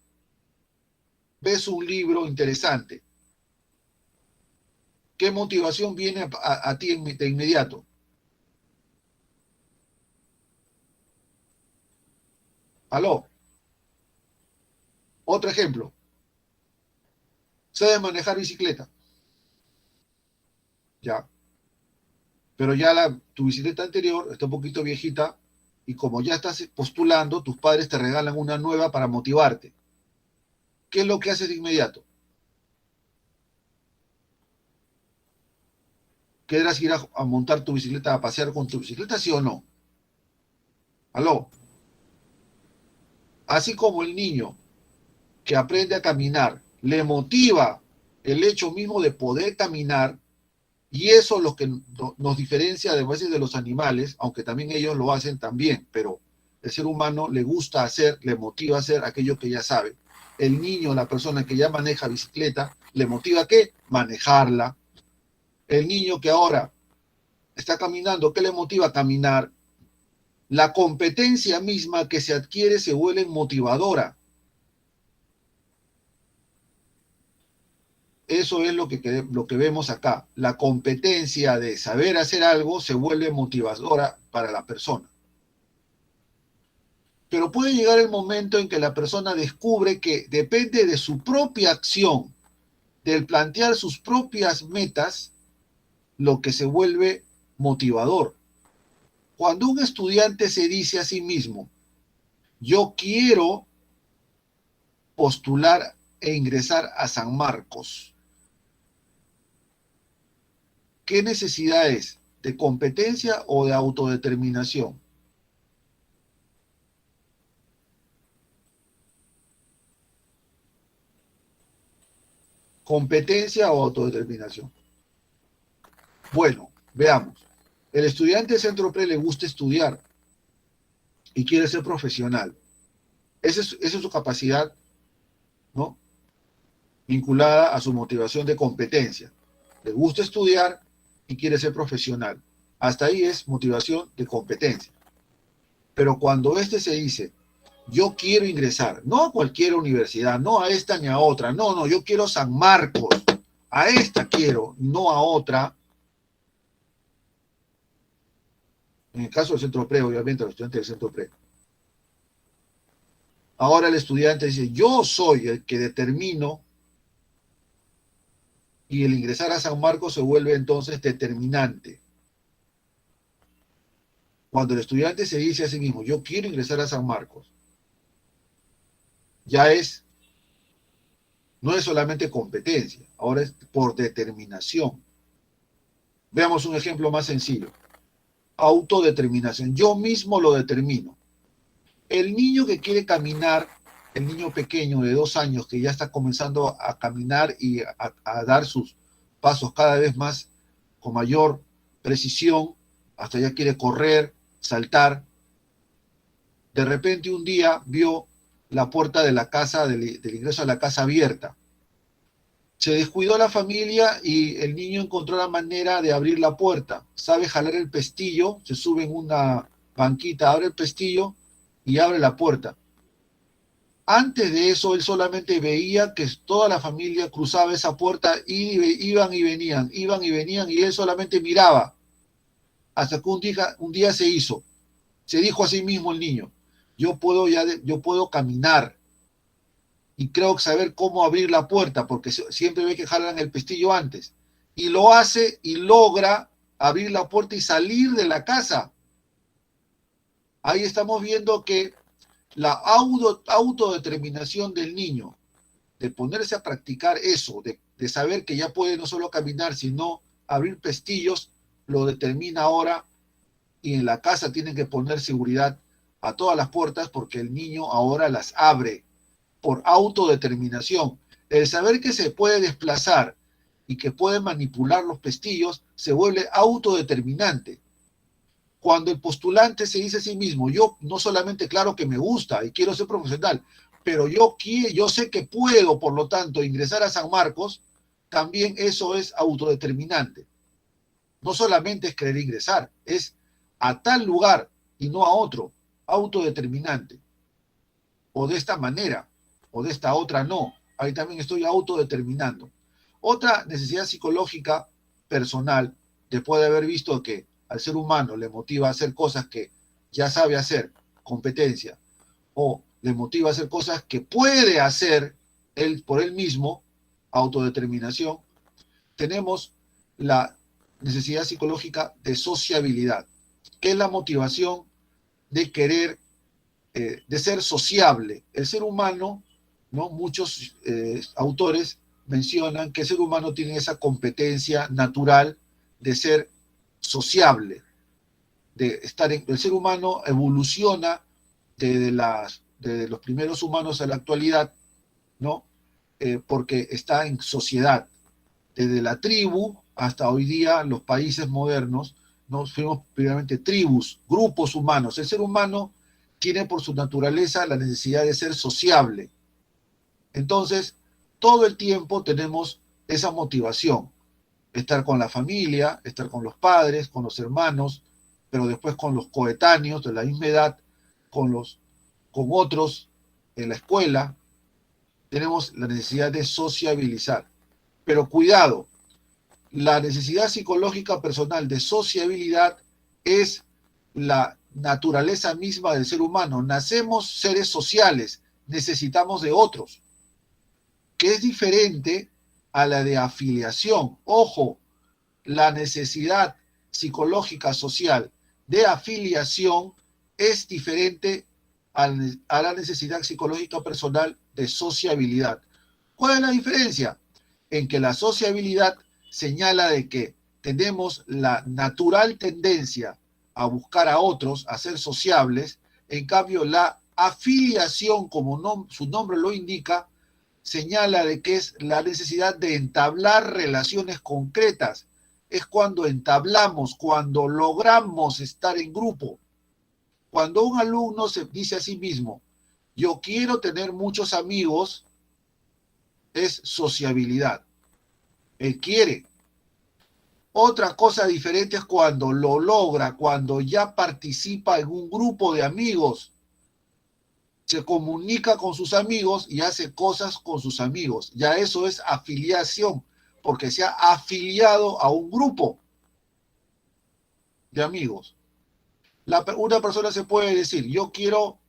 ves un libro interesante, ¿qué motivación viene a ti de inmediato? ¿Aló? Otro ejemplo. ¿Sabes manejar bicicleta? Ya. Pero ya tu bicicleta anterior está un poquito viejita y como ya estás postulando, tus padres te regalan una nueva para motivarte. ¿Qué es lo que haces de inmediato? ¿Querrás ir a montar tu bicicleta, a pasear con tu bicicleta, sí o no? ¿Aló? Así como el niño que aprende a caminar, le motiva el hecho mismo de poder caminar, y eso es lo que nos diferencia de veces de los animales, aunque también ellos lo hacen también, pero el ser humano le gusta hacer, le motiva a hacer aquello que ya sabe. El niño, la persona que ya maneja bicicleta, le motiva a ¿qué? Manejarla. El niño que ahora está caminando, ¿qué le motiva a caminar? La competencia misma que se adquiere se vuelve motivadora. Eso es lo que vemos acá. La competencia de saber hacer algo se vuelve motivadora para la persona. Pero puede llegar el momento en que la persona descubre que depende de su propia acción, del plantear sus propias metas, lo que se vuelve motivador. Cuando un estudiante se dice a sí mismo, yo quiero postular e ingresar a San Marcos, ¿qué necesidad es? ¿De competencia o de autodeterminación? ¿Competencia o autodeterminación? Bueno, veamos. El estudiante de Centro Pre le gusta estudiar y quiere ser profesional. Esa es su capacidad, ¿no? Vinculada a su motivación de competencia. Le gusta estudiar y quiere ser profesional. Hasta ahí es motivación de competencia. Pero cuando este se dice, yo quiero ingresar, no a cualquier universidad, no a esta ni a otra, no, yo quiero San Marcos, a esta quiero, no a otra. En el caso del Centro Pre, obviamente, los estudiantes del Centro Pre. Ahora el estudiante dice, yo soy el que determino, y el ingresar a San Marcos se vuelve entonces determinante. Cuando el estudiante se dice a sí mismo, yo quiero ingresar a San Marcos, ya no es solamente competencia, ahora es por determinación. Veamos un ejemplo más sencillo. autodeterminación. Yo mismo lo determino. El niño que quiere caminar, el niño pequeño de 2 años que ya está comenzando a caminar y a dar sus pasos cada vez más con mayor precisión, hasta ya quiere correr, saltar. De repente un día vio la puerta de la casa, del ingreso a la casa abierta. Se descuidó la familia y el niño encontró la manera de abrir la puerta. Sabe jalar el pestillo, se sube en una banquita, abre el pestillo y abre la puerta. Antes de eso, él solamente veía que toda la familia cruzaba esa puerta y iban y venían, y él solamente miraba. Hasta que un día se hizo. Se dijo a sí mismo el niño, yo puedo caminar y creo saber cómo abrir la puerta, porque siempre ve que jalan el pestillo antes. Y lo hace y logra abrir la puerta y salir de la casa. Ahí estamos viendo que la autodeterminación del niño, de ponerse a practicar eso, de saber que ya puede no solo caminar, sino abrir pestillos, lo determina ahora, y en la casa tienen que poner seguridad a todas las puertas porque el niño ahora las abre por autodeterminación. El saber que se puede desplazar y que puede manipular los pestillos se vuelve autodeterminante. Cuando el postulante se dice a sí mismo, yo no solamente claro que me gusta y quiero ser profesional, pero yo sé que puedo, por lo tanto, ingresar a San Marcos, también eso es autodeterminante. No solamente es querer ingresar, es a tal lugar y no a otro, autodeterminante. O de esta manera, o de esta otra no. Ahí también estoy autodeterminando. Otra necesidad psicológica personal, después de haber visto que al ser humano le motiva a hacer cosas que ya sabe hacer, competencia, o le motiva a hacer cosas que puede hacer él por él mismo, autodeterminación, tenemos la necesidad psicológica de sociabilidad, que es la motivación de querer, de ser sociable. El ser humano, ¿no? Muchos autores mencionan que el ser humano tiene esa competencia natural de ser sociable, de estar el ser humano evoluciona desde los primeros humanos a la actualidad, ¿no? Porque está en sociedad. Desde la tribu hasta hoy día los países modernos, nos fuimos primeramente tribus, grupos humanos. El ser humano tiene por su naturaleza la necesidad de ser sociable. Entonces, todo el tiempo tenemos esa motivación, estar con la familia, estar con los padres, con los hermanos, pero después con los coetáneos de la misma edad, con otros en la escuela, tenemos la necesidad de sociabilizar. Pero cuidado, la necesidad psicológica personal de sociabilidad es la naturaleza misma del ser humano. Nacemos seres sociales, necesitamos de otros, que es diferente a la de afiliación. Ojo, la necesidad psicológica social de afiliación es diferente a la necesidad psicológica personal de sociabilidad. ¿Cuál es la diferencia? En que la sociabilidad señala de que tenemos la natural tendencia a buscar a otros, a ser sociables. En cambio, la afiliación, como su nombre lo indica, señala de que es la necesidad de entablar relaciones concretas. Es cuando entablamos, cuando logramos estar en grupo. Cuando un alumno se dice a sí mismo, yo quiero tener muchos amigos, es sociabilidad. Él quiere. Otra cosa diferente es cuando lo logra, cuando ya participa en un grupo de amigos, se comunica con sus amigos y hace cosas con sus amigos. Ya eso es afiliación, porque se ha afiliado a un grupo de amigos. Una persona se puede decir, yo quiero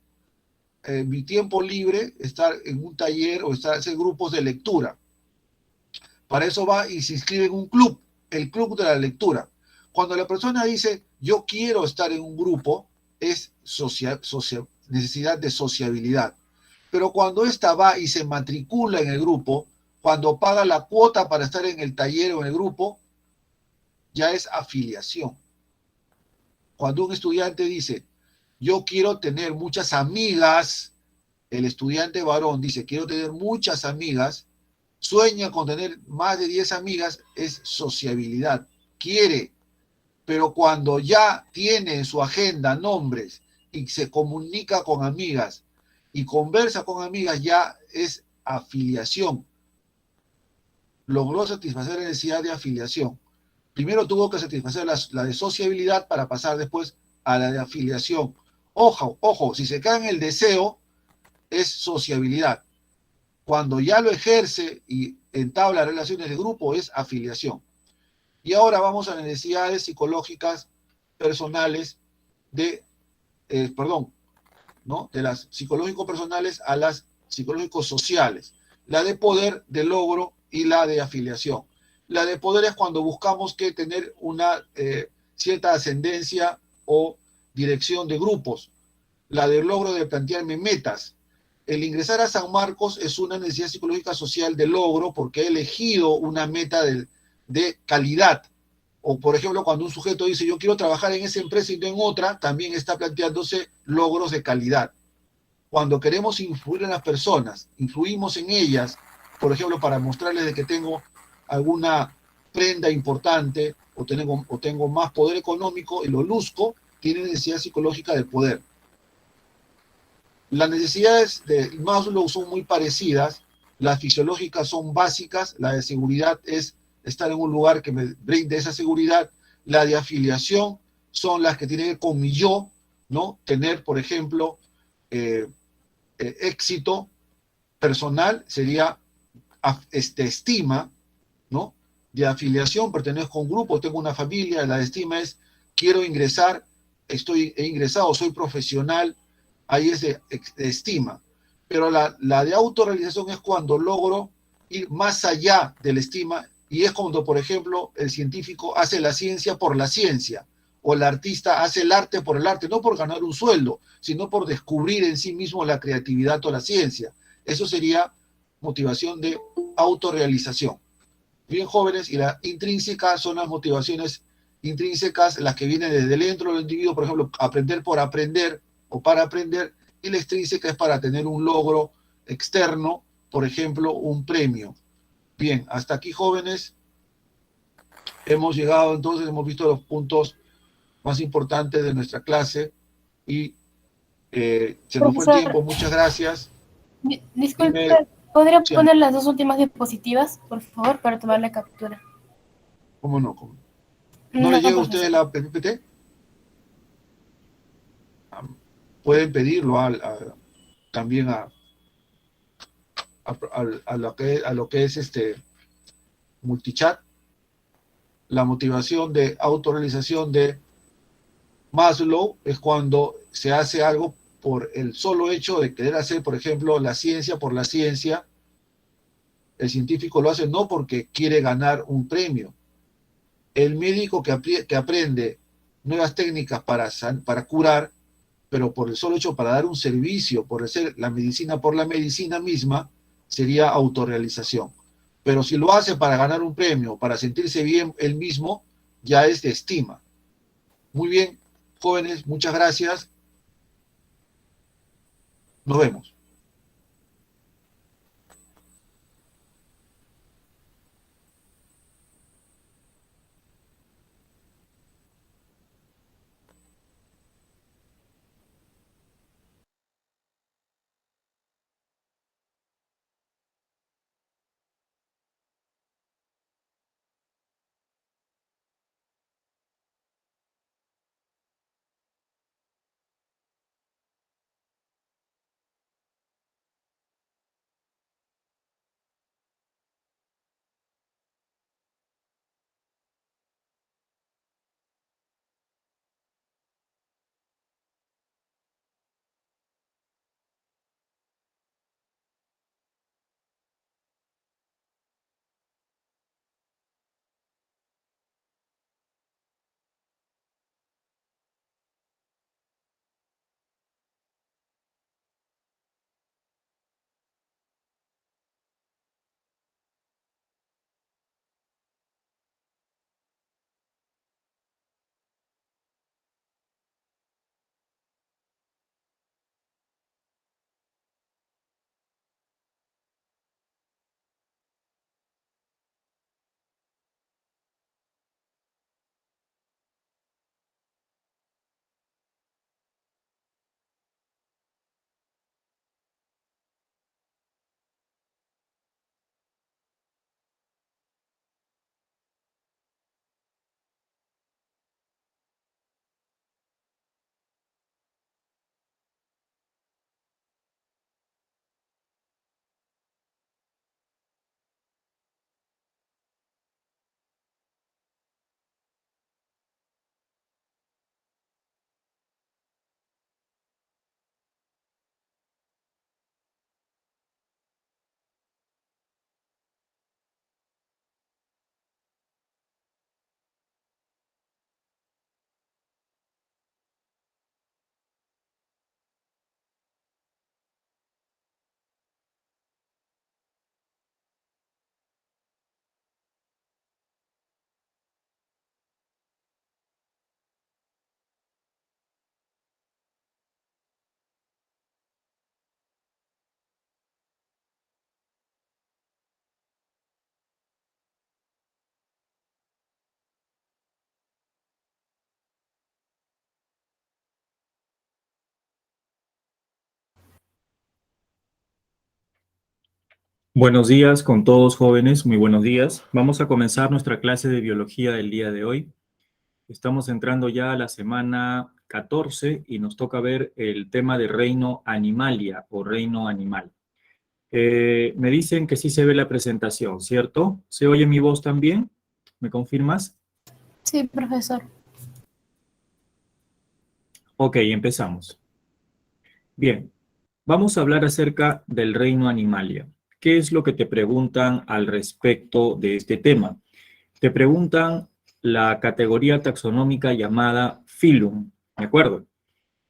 en mi tiempo libre estar en un taller o hacer grupos de lectura. Para eso va y se inscribe en un club, el club de la lectura. Cuando la persona dice, yo quiero estar en un grupo, es necesidad de sociabilidad. Pero cuando ésta va y se matricula en el grupo, cuando paga la cuota para estar en el taller o en el grupo, ya es afiliación. cuando un estudiante dice, yo quiero tener muchas amigas, el estudiante varón dice, quiero tener muchas amigas, sueña con tener más de 10 amigas, es sociabilidad, quiere, pero cuando ya tiene en su agenda nombres y se comunica con amigas y conversa con amigas, ya es afiliación. Logró satisfacer la necesidad de afiliación. Primero tuvo que satisfacer la de sociabilidad para pasar después a la de afiliación. Ojo, ojo, si se cae en el deseo, es sociabilidad. Cuando ya lo ejerce y entabla relaciones de grupo, es afiliación. Y ahora vamos a las necesidades psicológicas personales de, perdón, ¿no? De las psicológico personales a las psicológicos sociales. La de poder, de logro y la de afiliación. La de poder es cuando buscamos que tener una cierta ascendencia o dirección de grupos. La de logro de plantearme metas. El ingresar a San Marcos es una necesidad psicológica social de logro porque he elegido una meta de calidad. O, por ejemplo, cuando un sujeto dice yo quiero trabajar en esa empresa y no en otra, también está planteándose logros de calidad. Cuando queremos influir en las personas, influimos en ellas, por ejemplo, para mostrarles de que tengo alguna prenda importante o tengo más poder económico y lo luzco, tiene necesidad psicológica de poder. Las necesidades de Maslow son muy parecidas, las fisiológicas son básicas, la de seguridad es estar en un lugar que me brinde esa seguridad, la de afiliación son las que tienen que ver con mi yo, ¿no? Tener, por ejemplo, éxito personal sería estima, ¿no? De afiliación, pertenezco a un grupo, tengo una familia, la de estima es quiero ingresar, he ingresado, soy profesional, ahí es de estima. Pero la de autorrealización es cuando logro ir más allá de la estima y es cuando, por ejemplo, el científico hace la ciencia por la ciencia o el artista hace el arte por el arte, no por ganar un sueldo, sino por descubrir en sí mismo la creatividad o la ciencia. Eso sería motivación de autorrealización. Bien, jóvenes, y la intrínseca son las motivaciones intrínsecas, las que vienen desde dentro del individuo, por ejemplo, aprender por aprender o para aprender, y la extrínseca es para tener un logro externo, por ejemplo, un premio. Bien, hasta aquí, jóvenes, hemos llegado, entonces hemos visto los puntos más importantes de nuestra clase y se nos fue el Profesor, tiempo, muchas gracias. Dime, disculpe, ¿podría sí, poner las dos últimas diapositivas, por favor, para tomar la captura? ¿cómo no? ¿Cómo? ¿No le No, llega a usted profesor. la PPT? Pueden pedirlo también a lo que es multichat, la motivación de autorrealización de Maslow es cuando se hace algo por el solo hecho de querer hacer, por ejemplo, la ciencia por la ciencia. El científico lo hace no porque quiere ganar un premio. El médico que aprende nuevas técnicas para curar, pero por el solo hecho para dar un servicio, por hacer la medicina por la medicina misma, sería autorrealización. Pero si lo hace para ganar un premio, para sentirse bien él mismo, ya es de estima. Muy bien, jóvenes, muchas gracias. Nos vemos. Buenos días con todos jóvenes, muy buenos días. Vamos a comenzar nuestra clase de biología del día de hoy. Estamos entrando ya a la semana 14 y nos toca ver el tema de reino animalia o reino animal. Me dicen que sí se ve la presentación, ¿cierto? ¿Se oye mi voz también? ¿Me confirmas? Sí, profesor. Ok, empezamos. Bien, vamos a hablar acerca del reino animalia. ¿Qué es lo que te preguntan al respecto de este tema? Te preguntan la categoría taxonómica llamada phylum, ¿de acuerdo?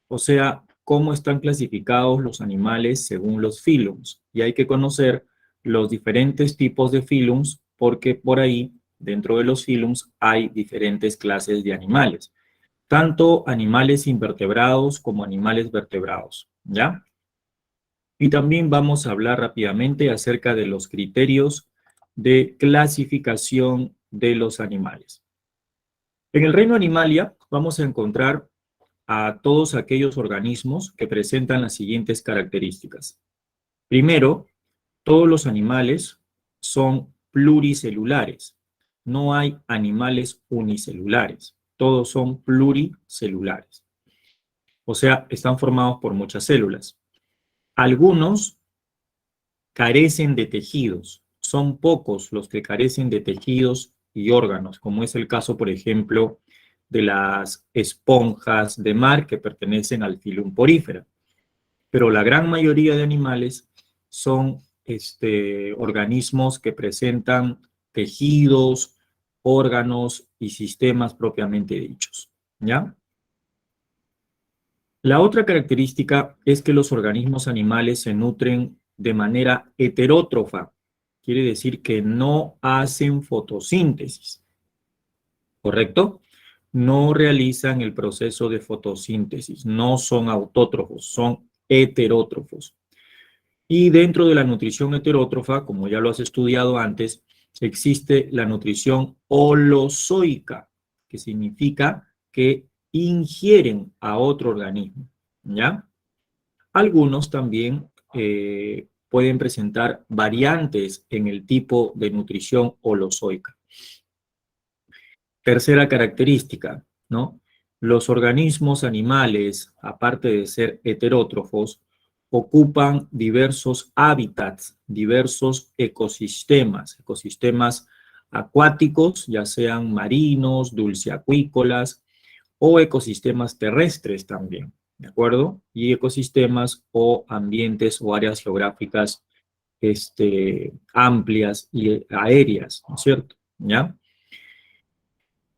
O sea, cómo están clasificados los animales según los phylums. Y hay que conocer los diferentes tipos de phylums porque por ahí, dentro de los phylums, hay diferentes clases de animales. Tanto animales invertebrados como animales vertebrados, ¿ya? Y también vamos a hablar rápidamente acerca de los criterios de clasificación de los animales. En el reino animalia vamos a encontrar a todos aquellos organismos que presentan las siguientes características. Primero, todos los animales son pluricelulares. No hay animales unicelulares. Todos son pluricelulares. O sea, están formados por muchas células. Algunos carecen de tejidos. Son pocos los que carecen de tejidos y órganos, como es el caso, por ejemplo, de las esponjas de mar que pertenecen al filum porífera. Pero la gran mayoría de animales son organismos que presentan tejidos, órganos y sistemas propiamente dichos, ¿ya? La otra característica es que los organismos animales se nutren de manera heterótrofa, quiere decir que no hacen fotosíntesis, ¿correcto? No realizan el proceso de fotosíntesis, no son autótrofos, son heterótrofos. Y dentro de la nutrición heterótrofa, como ya lo has estudiado antes, existe la nutrición holozoica, que significa que ingieren a otro organismo, ¿ya? Algunos también pueden presentar variantes en el tipo de nutrición holozoica. Tercera característica, ¿no? Los organismos animales, aparte de ser heterótrofos, ocupan diversos hábitats, diversos ecosistemas, ecosistemas acuáticos, ya sean marinos, dulceacuícolas, o ecosistemas terrestres también, ¿de acuerdo? Y ecosistemas o ambientes o áreas geográficas amplias y aéreas, ¿no es cierto? ¿Ya?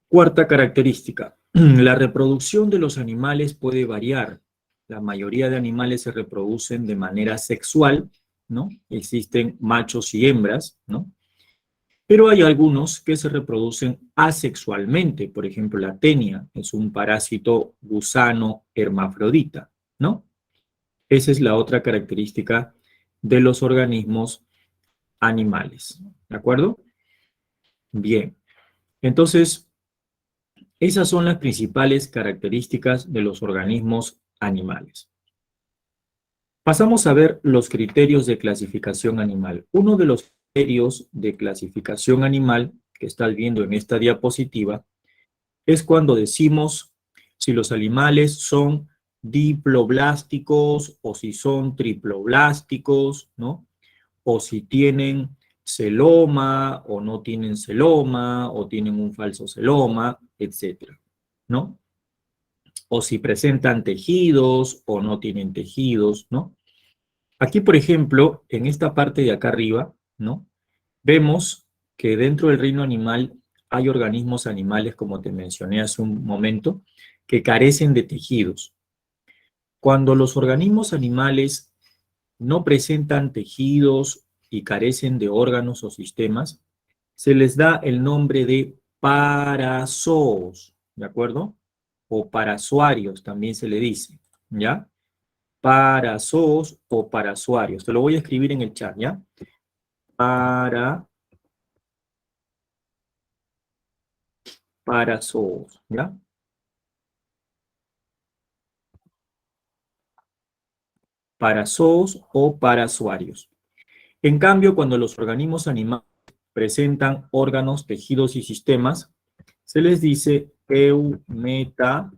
Cuarta característica, la reproducción de los animales puede variar. La mayoría de animales se reproducen de manera sexual, ¿no? Existen machos y hembras, ¿no? Pero hay algunos que se reproducen asexualmente. Por ejemplo, la tenia es un parásito gusano hermafrodita, ¿no? Esa es la otra característica de los organismos animales, ¿de acuerdo? Bien, entonces, esas son las principales características de los organismos animales. Pasamos a ver los criterios de clasificación animal. Uno de los criterios de clasificación animal que estás viendo en esta diapositiva es cuando decimos si los animales son diploblásticos o si son triploblásticos, ¿no? O si tienen celoma o no tienen celoma o tienen un falso celoma, etcétera, ¿no? O si presentan tejidos o no tienen tejidos, ¿no? Aquí, por ejemplo, en esta parte de acá arriba, ¿no? Vemos que dentro del reino animal hay organismos animales, como te mencioné hace un momento, que carecen de tejidos. Cuando los organismos animales no presentan tejidos y carecen de órganos o sistemas, se les da el nombre de parazoos, ¿de acuerdo? O parazoarios también se le dice, ¿ya? Parazoos o parazoarios. Te lo voy a escribir en el chat, ¿ya? Parazoos, ¿ya? Parazoos o parazoarios. En cambio, cuando los organismos animales presentan órganos, tejidos y sistemas, se les dice eumetazoos.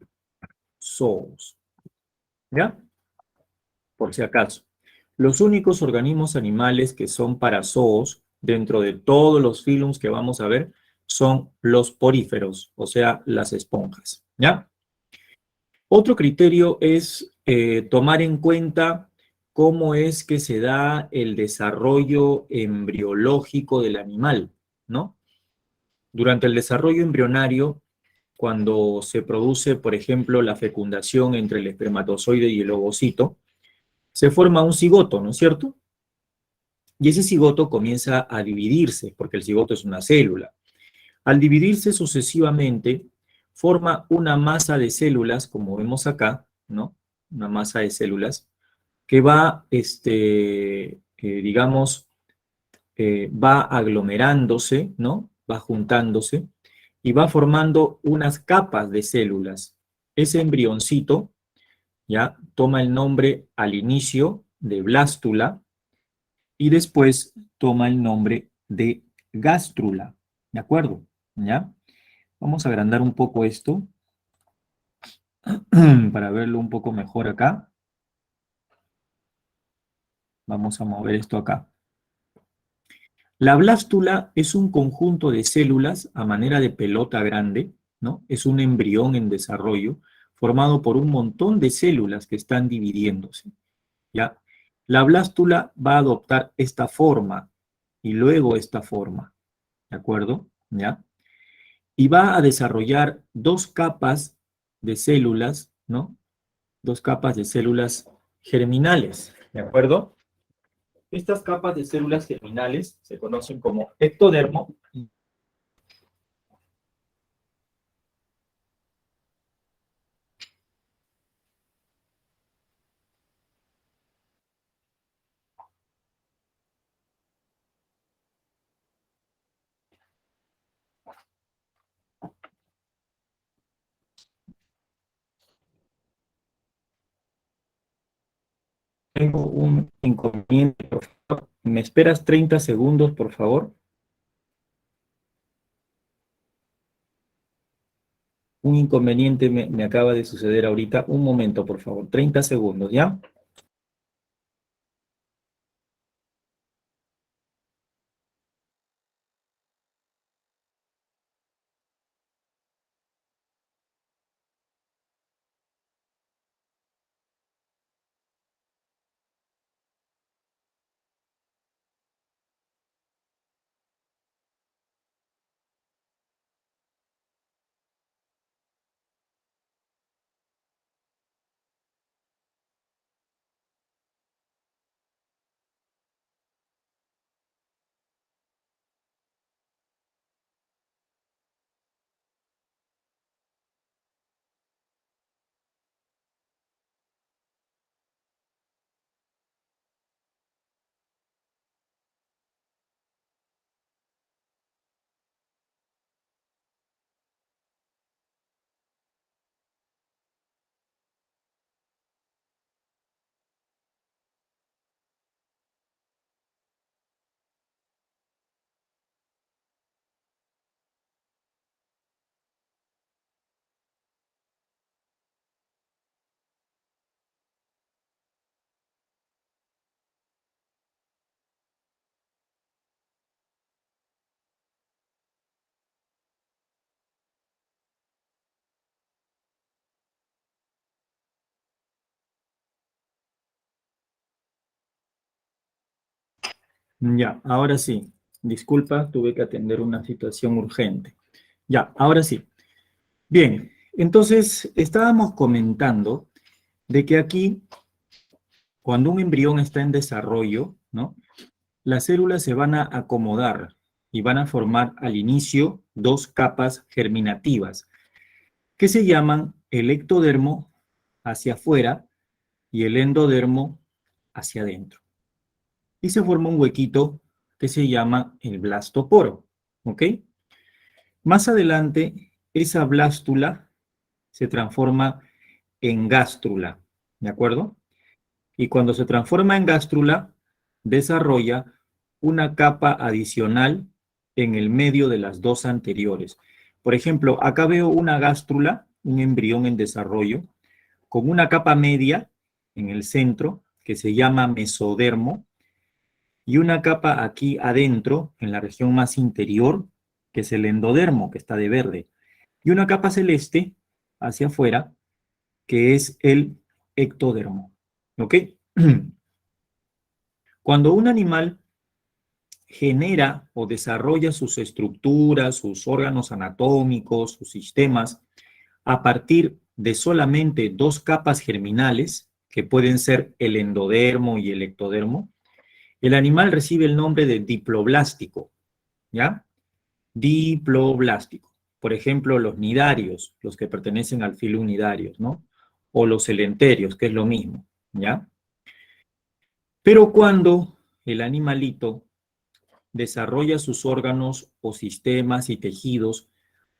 ¿Ya? Por si acaso. Los únicos organismos animales que son parazoos, dentro de todos los filums que vamos a ver, son los poríferos, o sea, las esponjas. ¿Ya? Otro criterio es tomar en cuenta cómo es que se da el desarrollo embriológico del animal, ¿no? Durante el desarrollo embrionario, cuando se produce, por ejemplo, la fecundación entre el espermatozoide y el ovocito, se forma un cigoto, ¿no es cierto? Y ese cigoto comienza a dividirse, porque el cigoto es una célula. Al dividirse sucesivamente, forma una masa de células, como vemos acá, ¿no? Una masa de células que va, digamos, va aglomerándose, ¿no? Va juntándose y va formando unas capas de células. Ese embrioncito ya toma el nombre al inicio de blástula y después toma el nombre de gástrula, ¿de acuerdo? ¿Ya? Vamos a agrandar un poco esto para verlo un poco mejor acá. Vamos a mover esto acá. La blástula es un conjunto de células a manera de pelota grande, ¿no? Es un embrión en desarrollo formado por un montón de células que están dividiéndose, ¿ya? La blástula va a adoptar esta forma y luego esta forma, ¿de acuerdo? ¿Ya? Y va a desarrollar dos capas de células, ¿no? Dos capas de células germinales, ¿de acuerdo? Estas capas de células germinales se conocen como ectodermo. Tengo un inconveniente, por favor. ¿Me esperas 30 segundos, por favor? Un inconveniente me acaba de suceder ahorita. Un momento, por favor. 30 segundos, ¿ya? Ya, ahora sí. Disculpa, tuve que atender una situación urgente. Ya, ahora sí. Bien, entonces estábamos comentando de que aquí, cuando un embrión está en desarrollo, ¿no? Las células se van a acomodar y van a formar al inicio dos capas germinativas que se llaman el ectodermo hacia afuera y el endodermo hacia adentro. Y se forma un huequito que se llama el blastoporo, ¿ok? Más adelante, esa blástula se transforma en gástrula, ¿de acuerdo? Y cuando se transforma en gástrula, desarrolla una capa adicional en el medio de las dos anteriores. Por ejemplo, acá veo una gástrula, un embrión en desarrollo, con una capa media en el centro, que se llama mesodermo, y una capa aquí adentro, en la región más interior, que es el endodermo, que está de verde, y una capa celeste hacia afuera, que es el ectodermo. ¿Ok? Cuando un animal genera o desarrolla sus estructuras, sus órganos anatómicos, sus sistemas, a partir de solamente dos capas germinales, que pueden ser el endodermo y el ectodermo, el animal recibe el nombre de diploblástico, ¿ya? Diploblástico. Por ejemplo, los nidarios, los que pertenecen al filo nidarios, ¿no? O los celenterios, que es lo mismo, ¿ya? Pero cuando el animalito desarrolla sus órganos o sistemas y tejidos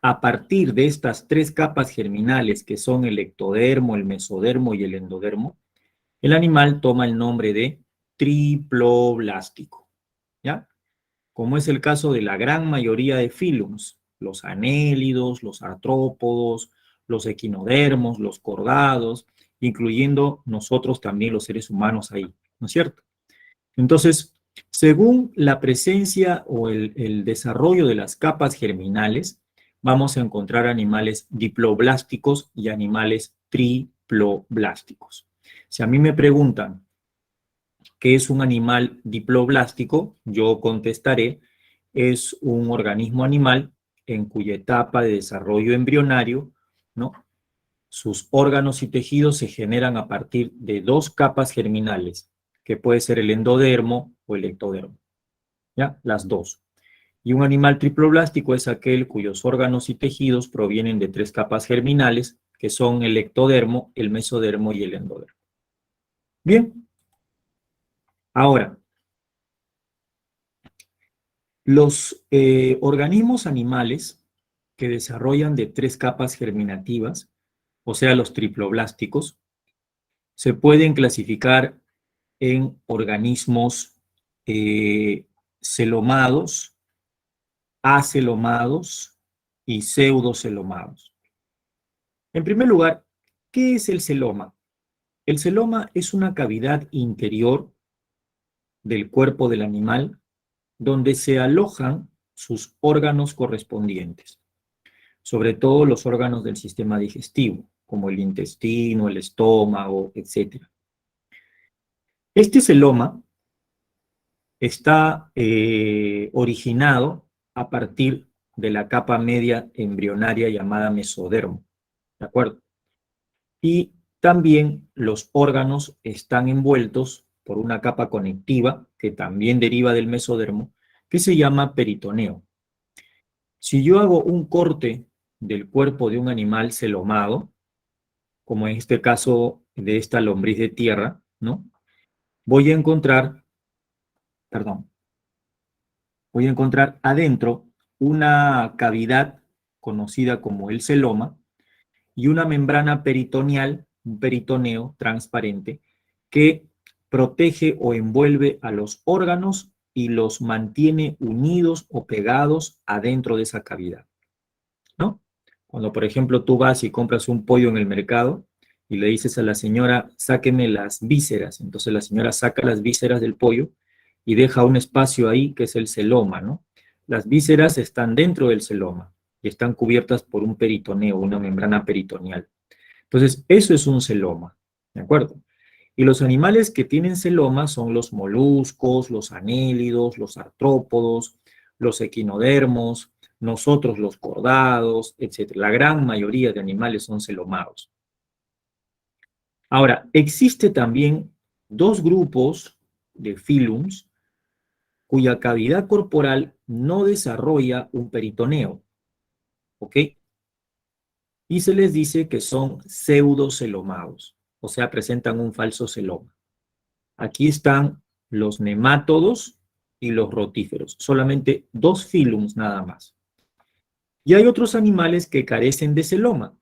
a partir de estas tres capas germinales que son el ectodermo, el mesodermo y el endodermo, el animal toma el nombre de triploblástico, ¿ya? Como es el caso de la gran mayoría de filums, los anélidos, los artrópodos, los equinodermos, los cordados, incluyendo nosotros también los seres humanos ahí, ¿no es cierto? Entonces, según la presencia o el desarrollo de las capas germinales, vamos a encontrar animales diploblásticos y animales triploblásticos. Si a mí me preguntan qué es un animal diploblástico, yo contestaré, es un organismo animal en cuya etapa de desarrollo embrionario, ¿no? Sus órganos y tejidos se generan a partir de dos capas germinales, que puede ser el endodermo o el ectodermo, ¿ya? Las dos. Y un animal triploblástico es aquel cuyos órganos y tejidos provienen de tres capas germinales, que son el ectodermo, el mesodermo y el endodermo. Bien, ahora, los organismos animales que desarrollan de tres capas germinativas, o sea, los triploblásticos, se pueden clasificar en organismos celomados, acelomados y pseudocelomados. En primer lugar, ¿qué es el celoma? El celoma es una cavidad interior del cuerpo del animal donde se alojan sus órganos correspondientes, sobre todo los órganos del sistema digestivo, como el intestino, el estómago, etc. Este celoma está originado a partir de la capa media embrionaria llamada mesodermo, ¿de acuerdo? Y también los órganos están envueltos por una capa conectiva que también deriva del mesodermo, que se llama peritoneo. Si yo hago un corte del cuerpo de un animal celomado, como en este caso de esta lombriz de tierra, ¿no? Voy a encontrar adentro una cavidad conocida como el celoma y una membrana peritoneal, un peritoneo transparente, que protege o envuelve a los órganos y los mantiene unidos o pegados adentro de esa cavidad, ¿no? Cuando, por ejemplo, tú vas y compras un pollo en el mercado y le dices a la señora, sáqueme las vísceras, entonces la señora saca las vísceras del pollo y deja un espacio ahí que es el celoma, ¿no? Las vísceras están dentro del celoma y están cubiertas por un peritoneo, una membrana peritoneal. Entonces, eso es un celoma, ¿de acuerdo? Y los animales que tienen celoma son los moluscos, los anélidos, los artrópodos, los equinodermos, nosotros los cordados, etc. La gran mayoría de animales son celomados. Ahora, existe también dos grupos de filums cuya cavidad corporal no desarrolla un peritoneo, ¿ok? Y se les dice que son pseudocelomados, o sea, presentan un falso celoma. Aquí están los nemátodos y los rotíferos, solamente dos filums nada más. Y hay otros animales que carecen de celoma,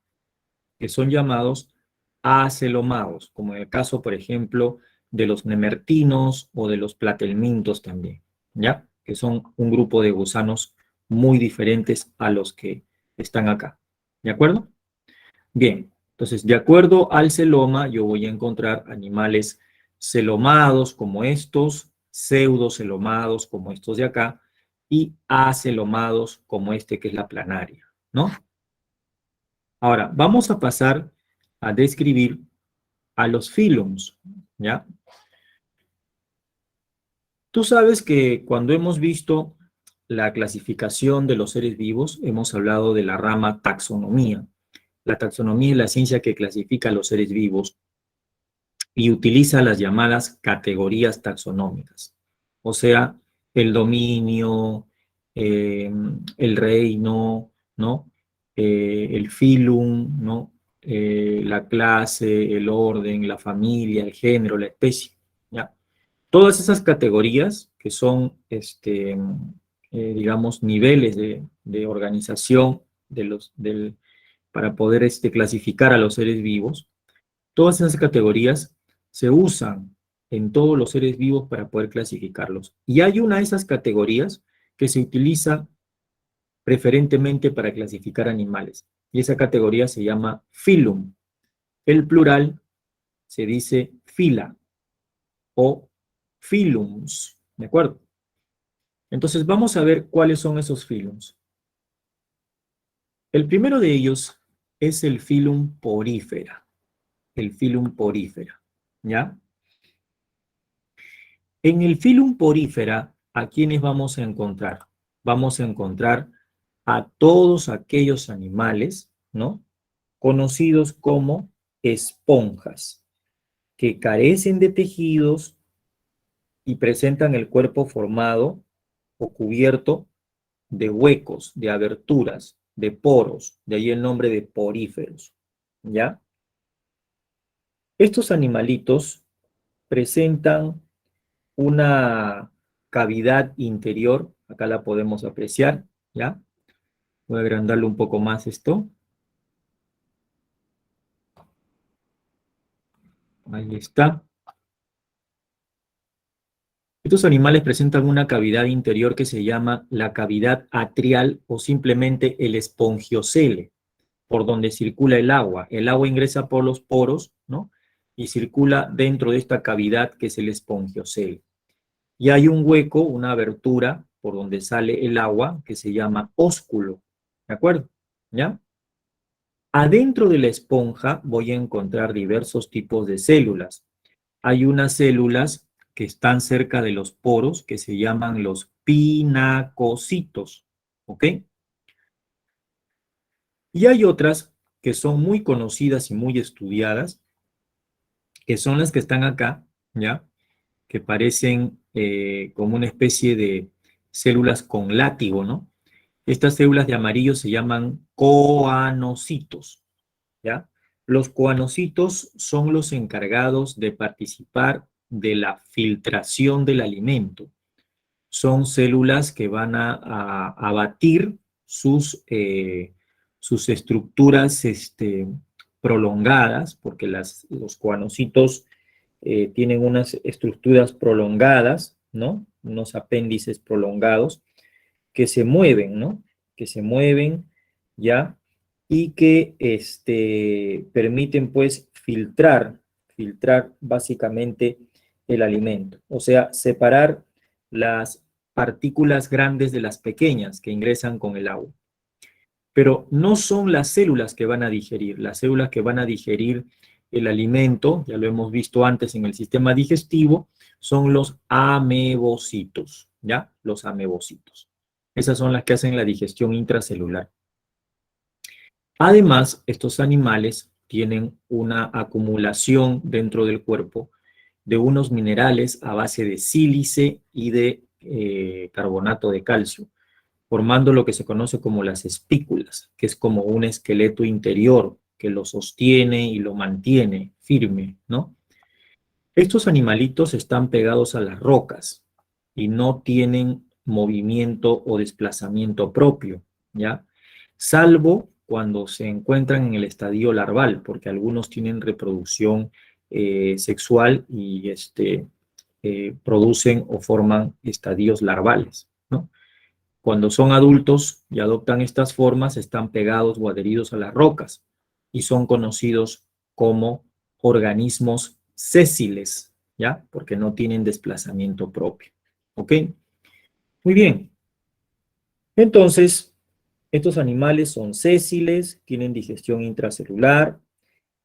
que son llamados acelomados, como en el caso, por ejemplo, de los nemertinos o de los platelmintos también. ¿ya? Que son un grupo de gusanos muy diferentes a los que están acá, ¿de acuerdo? Bien, entonces, de acuerdo al celoma, yo voy a encontrar animales celomados como estos, pseudocelomados como estos de acá, y acelomados como este que es la planaria, ¿no? Ahora, vamos a pasar a describir a los fílums, ¿ya? Tú sabes que cuando hemos visto la clasificación de los seres vivos, hemos hablado de la rama taxonomía. La taxonomía es la ciencia que clasifica a los seres vivos y utiliza las llamadas categorías taxonómicas, o sea, el dominio, el reino, ¿no? El filum, ¿no? La clase, el orden, la familia, el género, la especie, ¿ya? Todas esas categorías que son, digamos, niveles de organización para poder clasificar a los seres vivos, todas esas categorías se usan en todos los seres vivos para poder clasificarlos. Y hay una de esas categorías que se utiliza preferentemente para clasificar animales. Y esa categoría se llama filum. El plural se dice fila o filums, ¿de acuerdo? Entonces vamos a ver cuáles son esos filums. El primero de ellos es el filum Porifera. El filum Porifera, ¿ya? En el filum Porifera, ¿a quiénes vamos a encontrar? Vamos a encontrar a todos aquellos animales, ¿no? Conocidos como esponjas, que carecen de tejidos y presentan el cuerpo formado o cubierto de huecos, de aberturas, de poros, de ahí el nombre de poríferos, ¿ya? Estos animalitos presentan una cavidad interior, acá la podemos apreciar, ¿ya? Voy a agrandarlo un poco más esto. Ahí está. Estos animales presentan una cavidad interior que se llama la cavidad atrial o simplemente el espongiocele, por donde circula el agua. El agua ingresa por los poros, ¿no? Y circula dentro de esta cavidad que es el espongiocele. Y hay un hueco, una abertura, por donde sale el agua, que se llama ósculo, ¿de acuerdo? ¿Ya? Adentro de la esponja voy a encontrar diversos tipos de células. Hay unas células que están cerca de los poros que se llaman los pinacocitos, ¿ok? Y hay otras que son muy conocidas y muy estudiadas, que son las que están acá, ¿ya? Que parecen como una especie de células con látigo, ¿no? Estas células de amarillo se llaman coanocitos, ¿ya? Los coanocitos son los encargados de participar de la filtración del alimento. Son células que van a batir sus estructuras prolongadas, porque los coanocitos tienen unas estructuras prolongadas, ¿no? Unos apéndices prolongados que se mueven, ¿no? Que se mueven, ¿ya? Y que permiten, pues, filtrar básicamente el alimento. O sea, separar las partículas grandes de las pequeñas que ingresan con el agua. Pero no son las células que van a digerir. Las células que van a digerir el alimento, ya lo hemos visto antes en el sistema digestivo, son los amebocitos, ¿ya? Los amebocitos. Esas son las que hacen la digestión intracelular. Además, estos animales tienen una acumulación dentro del cuerpo de unos minerales a base de sílice y de carbonato de calcio, formando lo que se conoce como las espículas, que es como un esqueleto interior que lo sostiene y lo mantiene firme, ¿no? Estos animalitos están pegados a las rocas y no tienen movimiento o desplazamiento propio, ¿ya? Salvo cuando se encuentran en el estadio larval, porque algunos tienen reproducción sexual producen o forman estadios larvales, ¿no? Cuando son adultos y adoptan estas formas, están pegados o adheridos a las rocas y son conocidos como organismos sésiles, ¿ya? Porque no tienen desplazamiento propio, ¿ok? Muy bien. Entonces, estos animales son sésiles, tienen digestión intracelular,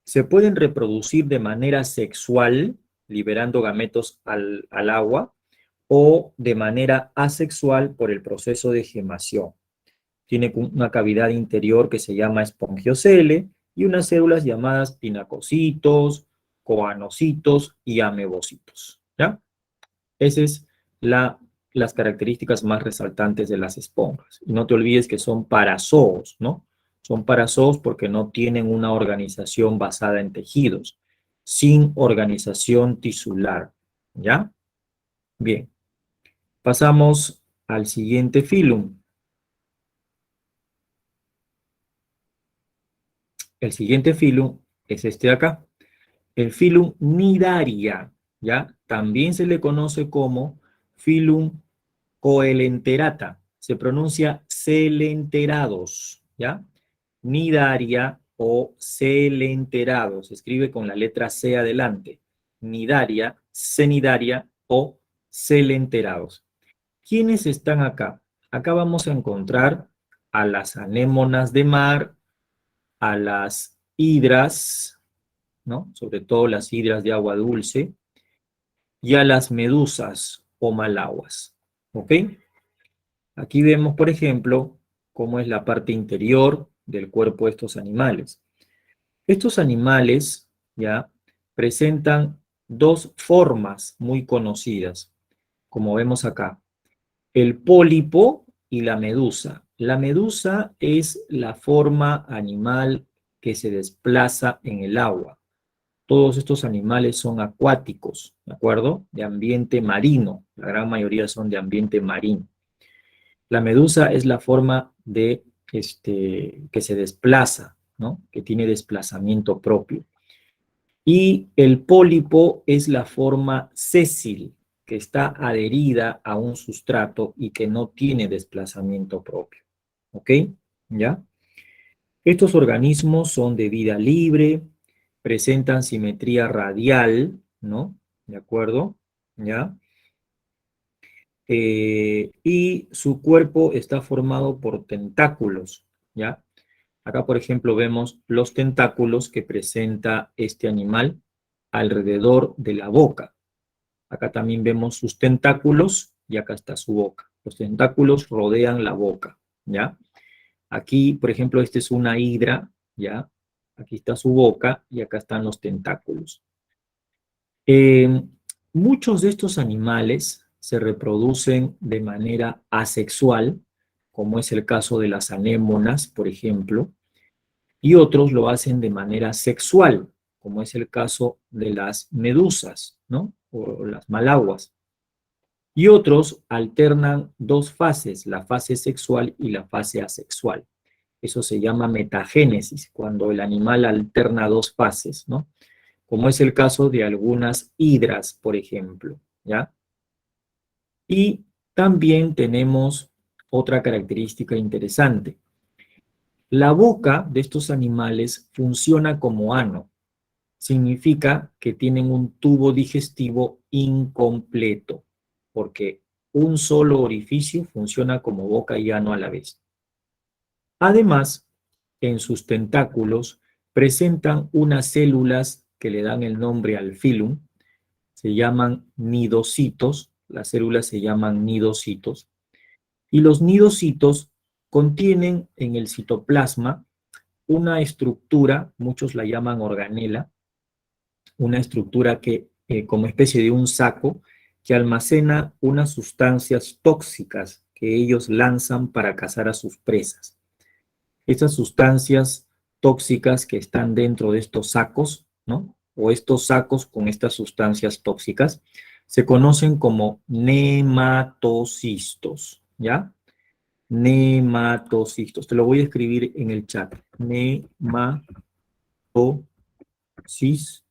se pueden reproducir de manera sexual, liberando gametos al agua, o de manera asexual por el proceso de gemación. Tiene una cavidad interior que se llama espongiocele y unas células llamadas pinacocitos, coanocitos y amebocitos, ¿ya? Esas es las características más resaltantes de las esponjas. Y no te olvides que son parazoos, ¿no? Son parazoos porque no tienen una organización basada en tejidos, sin organización tisular, ¿ya? Bien, pasamos al siguiente filum. El siguiente filum es este de acá, el filum Cnidaria, ¿ya? También se le conoce como filum Coelenterata, se pronuncia celenterados, ¿ya? Cnidaria o celenterados, se escribe con la letra C adelante, Cnidaria, cenidaria o celenterados. ¿Quiénes están acá? Acá vamos a encontrar a las anémonas de mar, a las hidras, ¿no? Sobre todo las hidras de agua dulce, y a las medusas o malaguas, ¿ok? Aquí vemos, por ejemplo, cómo es la parte interior del cuerpo de estos animales. Estos animales, ¿ya? Presentan dos formas muy conocidas, como vemos acá. El pólipo y la medusa. La medusa es la forma animal que se desplaza en el agua. Todos estos animales son acuáticos, ¿de acuerdo? De ambiente marino. La gran mayoría son de ambiente marino. La medusa es la forma de que se desplaza, ¿no? Que tiene desplazamiento propio. Y el pólipo es la forma sésil, que está adherida a un sustrato y que no tiene desplazamiento propio. ¿Ok? ¿Ya? Estos organismos son de vida libre, presentan simetría radial, ¿no? ¿De acuerdo? ¿Ya? Y su cuerpo está formado por tentáculos, ¿ya? Acá, por ejemplo, vemos los tentáculos que presenta este animal alrededor de la boca. Acá también vemos sus tentáculos y acá está su boca. Los tentáculos rodean la boca, ¿ya? Aquí, por ejemplo, esta es una hidra, ¿ya? Aquí está su boca y acá están los tentáculos. Eh, Muchos de estos animales se reproducen de manera asexual, como es el caso de las anémonas, por ejemplo, y otros lo hacen de manera sexual, como es el caso de las medusas, ¿no? O las malaguas. Y otros alternan dos fases, la fase sexual y la fase asexual. Eso se llama metagénesis, cuando el animal alterna dos fases, ¿no? Como es el caso de algunas hidras, por ejemplo, ¿ya? Y también tenemos otra característica interesante. La boca de estos animales funciona como ano. Significa que tienen un tubo digestivo incompleto, porque un solo orificio funciona como boca y ano a la vez. Además, en sus tentáculos presentan unas células que le dan el nombre al filum, se llaman nidocitos, las células se llaman nidocitos, y los nidocitos contienen en el citoplasma una estructura, muchos la llaman organela, una estructura que, como especie de un saco, que almacena unas sustancias tóxicas que ellos lanzan para cazar a sus presas. Estas sustancias tóxicas que están dentro de estos sacos, ¿no? O estos sacos con estas sustancias tóxicas, se conocen como nematocistos, ¿ya? Nematocistos. Te lo voy a escribir en el chat. Nematocistos.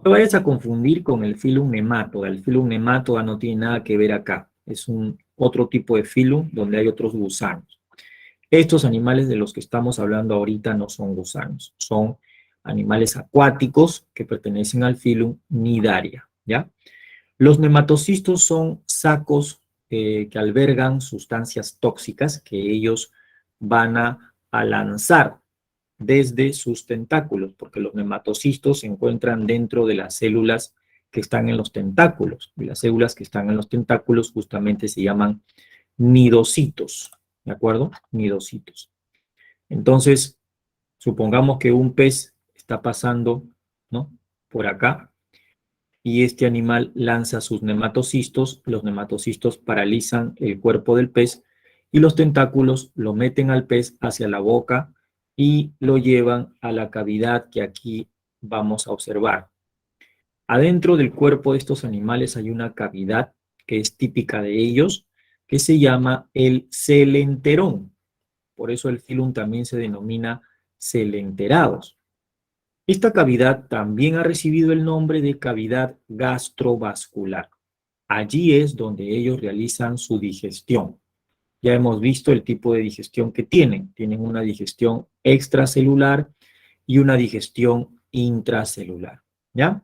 te vayas a confundir con el filum nematoda. El filum nematoda no tiene nada que ver acá. Es otro tipo de filum donde hay otros gusanos. Estos animales de los que estamos hablando ahorita no son gusanos, son animales acuáticos que pertenecen al filum Cnidaria, ¿ya? Los nematocistos son sacos que albergan sustancias tóxicas que ellos van a lanzar desde sus tentáculos, porque los nematocistos se encuentran dentro de las células que están en los tentáculos, y las células que están en los tentáculos justamente se llaman nidocitos, ¿de acuerdo? Nidocitos. Entonces, supongamos que un pez está pasando, ¿no?, por acá, y este animal lanza sus nematocistos, los nematocistos paralizan el cuerpo del pez, y los tentáculos lo meten al pez hacia la boca y lo llevan a la cavidad que aquí vamos a observar. Adentro del cuerpo de estos animales hay una cavidad que es típica de ellos, que se llama el celenterón. Por eso el filum también se denomina celenterados. Esta cavidad también ha recibido el nombre de cavidad gastrovascular. Allí es donde ellos realizan su digestión. Ya hemos visto el tipo de digestión que tienen. Tienen una digestión extracelular y una digestión intracelular, ¿ya?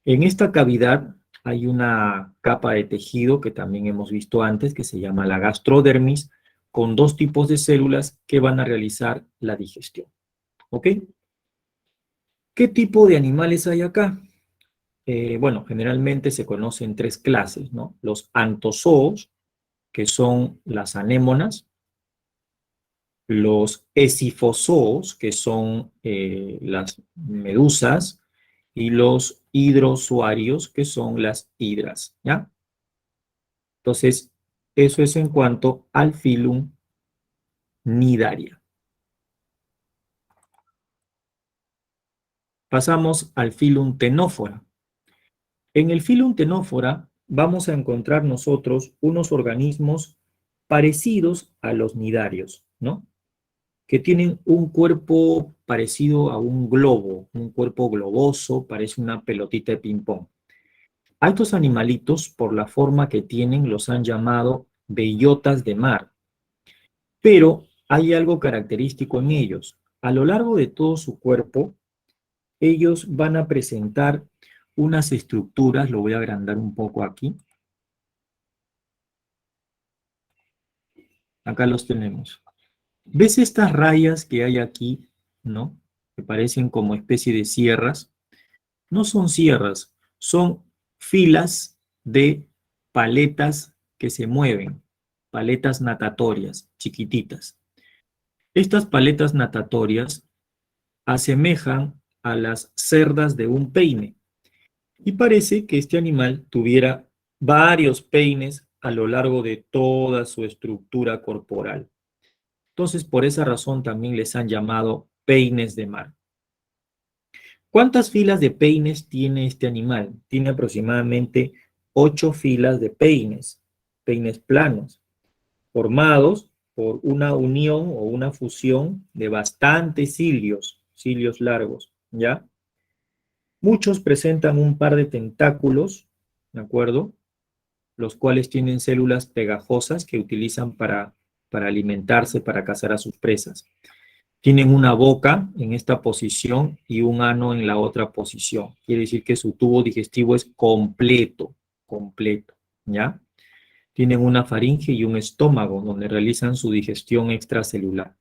En esta cavidad hay una capa de tejido que también hemos visto antes, que se llama la gastrodermis, con dos tipos de células que van a realizar la digestión. ¿Ok? ¿Qué tipo de animales hay acá? Bueno, generalmente se conocen tres clases, ¿no? Los antozoos, que son las anémonas, los escifozoos, que son las medusas, y los hidrozoarios, que son las hidras, ¿ya? Entonces, eso es en cuanto al filum Cnidaria. Pasamos al filum Ctenophora. En el filum Ctenophora vamos a encontrar nosotros unos organismos parecidos a los cnidarios, ¿no?, que tienen un cuerpo parecido a un globo, un cuerpo globoso, parece una pelotita de ping-pong. A estos animalitos, por la forma que tienen, los han llamado bellotas de mar. Pero hay algo característico en ellos. A lo largo de todo su cuerpo, ellos van a presentar unas estructuras, lo voy a agrandar un poco aquí. Acá los tenemos. ¿Ves estas rayas que hay aquí, no?, que parecen como especie de sierras. No son sierras, son filas de paletas que se mueven, paletas natatorias, chiquititas. Estas paletas natatorias asemejan a las cerdas de un peine, y parece que este animal tuviera varios peines a lo largo de toda su estructura corporal. Entonces, por esa razón también les han llamado peines de mar. ¿Cuántas filas de peines tiene este animal? Tiene aproximadamente 8 filas de peines, peines planos, formados por una unión o una fusión de bastantes cilios largos, ¿ya? Muchos presentan un par de tentáculos, ¿de acuerdo?, los cuales tienen células pegajosas que utilizan para alimentarse, para cazar a sus presas. Tienen una boca en esta posición y un ano en la otra posición. Quiere decir que su tubo digestivo es completo, ¿ya? Tienen una faringe y un estómago donde realizan su digestión extracelular.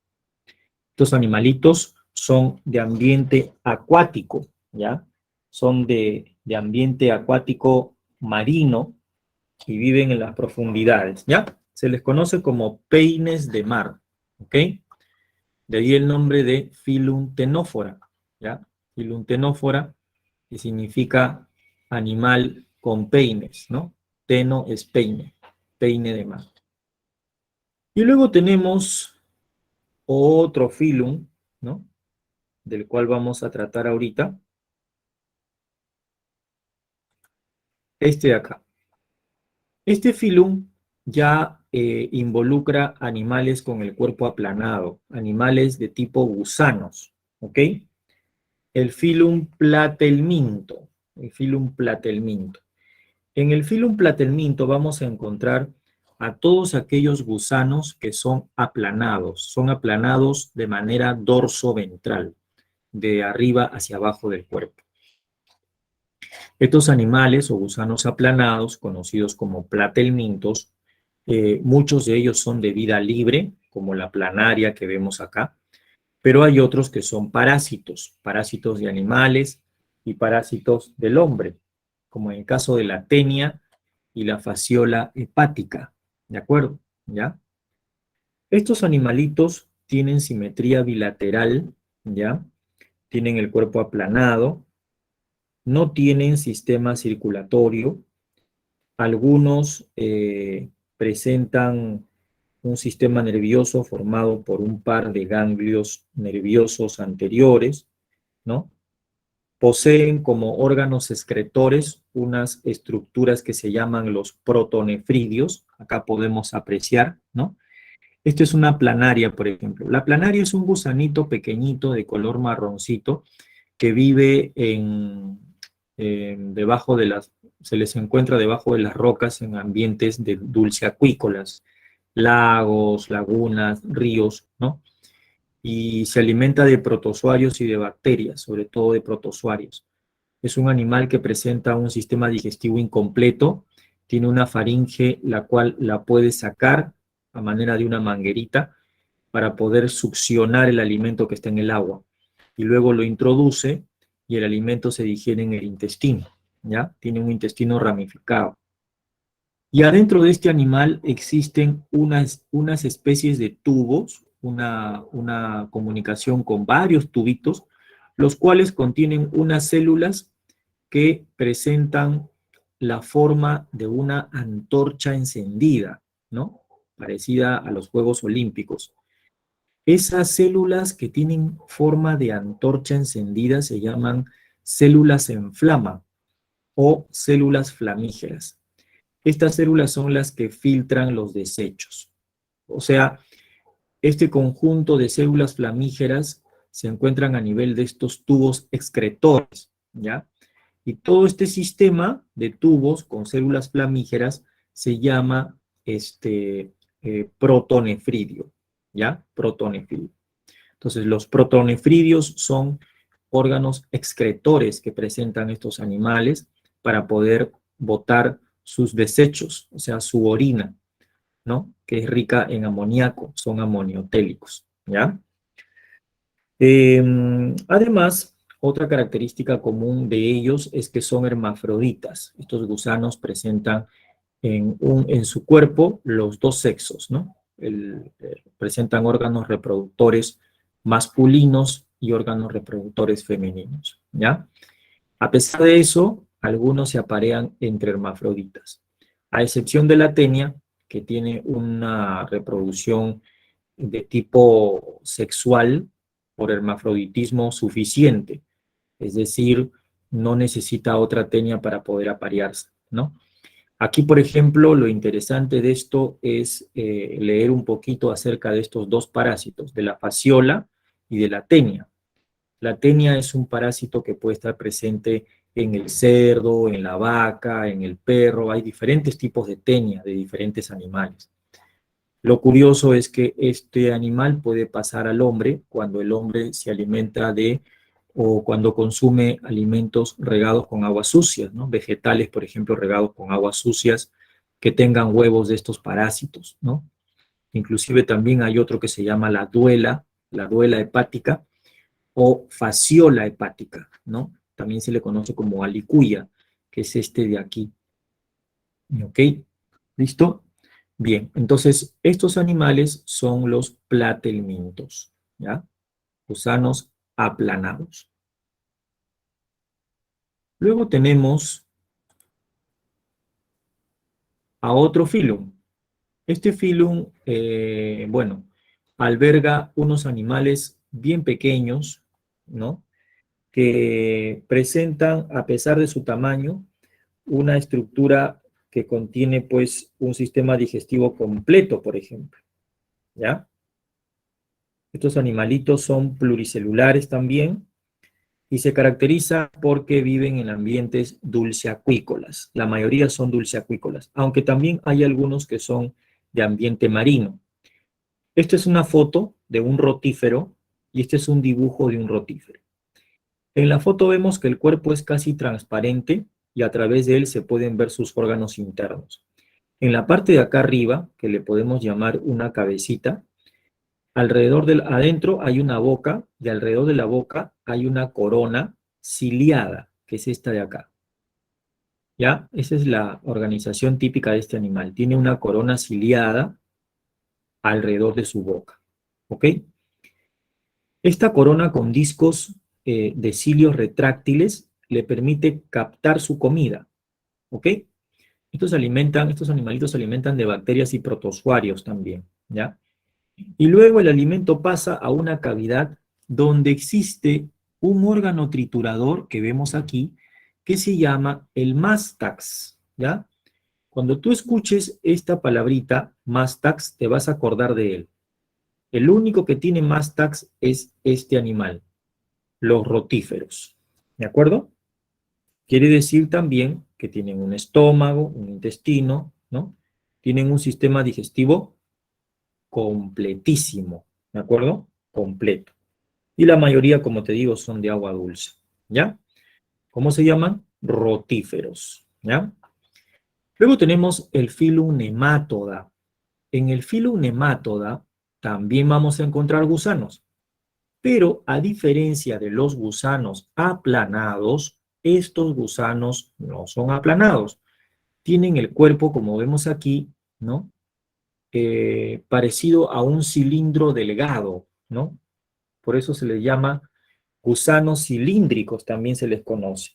Estos animalitos son de ambiente acuático, ¿ya? Son de ambiente acuático marino y viven en las profundidades, ¿ya? Se les conoce como peines de mar, ¿ok? De ahí el nombre de filum Ctenophora, ¿ya? Filum Ctenophora, que significa animal con peines, ¿no? Teno es peine, peine de mar. Y luego tenemos otro filum, ¿no?, del cual vamos a tratar ahorita. Este de acá. Este filum ya involucra animales con el cuerpo aplanado, animales de tipo gusanos, ¿ok? El filum Platelminto el filum Platelminto. En el filum Platelminto vamos a encontrar a todos aquellos gusanos que son aplanados de manera dorso-ventral, de arriba hacia abajo del cuerpo. Estos animales o gusanos aplanados, conocidos como platelmintos, muchos de ellos son de vida libre, como la planaria que vemos acá, pero hay otros que son parásitos de animales y parásitos del hombre, como en el caso de la tenia y la fasciola hepática, ¿de acuerdo? ¿Ya? Estos animalitos tienen simetría bilateral, ¿ya? Tienen el cuerpo aplanado, no tienen sistema circulatorio, algunos presentan un sistema nervioso formado por un par de ganglios nerviosos anteriores, ¿no? Poseen como órganos excretores unas estructuras que se llaman los protonefridios, acá podemos apreciar, ¿no? Esto es una planaria, por ejemplo. La planaria es un gusanito pequeñito de color marroncito que vive debajo de se les encuentra debajo de las rocas en ambientes de dulceacuícolas, lagos, lagunas, ríos, ¿no? Y se alimenta de protozoarios y de bacterias, sobre todo de protozoarios. Es un animal que presenta un sistema digestivo incompleto, tiene una faringe la cual la puede sacar a manera de una manguerita para poder succionar el alimento que está en el agua. Y luego lo introduce y el alimento se digiere en el intestino, ¿ya? Tiene un intestino ramificado. Y adentro de este animal existen unas especies de tubos, una comunicación con varios tubitos, los cuales contienen unas células que presentan la forma de una antorcha encendida, ¿no? Parecida a los Juegos Olímpicos. Esas células que tienen forma de antorcha encendida se llaman células en flama o células flamígeras. Estas células son las que filtran los desechos. O sea, este conjunto de células flamígeras se encuentran a nivel de estos tubos excretores, ¿ya? Y todo este sistema de tubos con células flamígeras se llama protonefridio, ¿ya? Protonefridio. Entonces, los protonefridios son órganos excretores que presentan estos animales para poder botar sus desechos, o sea, su orina, ¿no? Que es rica en amoníaco, son amoniotélicos, ¿ya? Además, otra característica común de ellos es que son hermafroditas. Estos gusanos presentan en su cuerpo los dos sexos, ¿no? Presentan órganos reproductores masculinos y órganos reproductores femeninos, ¿ya? A pesar de eso, algunos se aparean entre hermafroditas, a excepción de la tenia, que tiene una reproducción de tipo sexual por hermafroditismo suficiente, es decir, no necesita otra tenia para poder aparearse, ¿no? Aquí, por ejemplo, lo interesante de esto es leer un poquito acerca de estos dos parásitos, de la fasciola y de la tenia. La tenia es un parásito que puede estar presente en el cerdo, en la vaca, en el perro. Hay diferentes tipos de tenia de diferentes animales. Lo curioso es que este animal puede pasar al hombre cuando el hombre se alimenta o cuando consume alimentos regados con aguas sucias, ¿no? Vegetales, por ejemplo, regados con aguas sucias que tengan huevos de estos parásitos, ¿no? Inclusive también hay otro que se llama la duela hepática o fasciola hepática, ¿no? También se le conoce como alicuya, que es este de aquí. ¿Ok? ¿Listo? Bien, entonces estos animales son los platelmintos, ¿ya? Gusanos aplanados. Luego tenemos a otro filum. Este filum, bueno, alberga unos animales bien pequeños, ¿no? Que presentan, a pesar de su tamaño, una estructura que contiene, pues, un sistema digestivo completo, por ejemplo, ¿ya? Estos animalitos son pluricelulares también y se caracteriza porque viven en ambientes dulceacuícolas. La mayoría son dulceacuícolas, aunque también hay algunos que son de ambiente marino. Esta es una foto de un rotífero y este es un dibujo de un rotífero. En la foto vemos que el cuerpo es casi transparente y a través de él se pueden ver sus órganos internos. En la parte de acá arriba, que le podemos llamar una cabecita, adentro hay una boca y alrededor de la boca hay una corona ciliada, que es esta de acá. ¿Ya? Esa es la organización típica de este animal. Tiene una corona ciliada alrededor de su boca. ¿Ok? Esta corona con discos de cilios retráctiles le permite captar su comida. ¿Ok? Estos animalitos se alimentan de bacterias y protozoarios también. ¿Ya? Y luego el alimento pasa a una cavidad donde existe un órgano triturador que vemos aquí, que se llama el mástax, ¿ya? Cuando tú escuches esta palabrita, mástax, te vas a acordar de él. El único que tiene mástax es este animal, los rotíferos, ¿de acuerdo? Quiere decir también que tienen un estómago, un intestino, ¿no? Tienen un sistema digestivo completísimo, ¿de acuerdo? Completo. Y la mayoría, como te digo, son de agua dulce, ¿ya? ¿Cómo se llaman? Rotíferos, ¿ya? Luego tenemos el filum Nematoda. En el filum Nematoda también vamos a encontrar gusanos, pero a diferencia de los gusanos aplanados, estos gusanos no son aplanados. Tienen el cuerpo, como vemos aquí, ¿no? Parecido a un cilindro delgado, ¿no? Por eso se les llama gusanos cilíndricos, también se les conoce.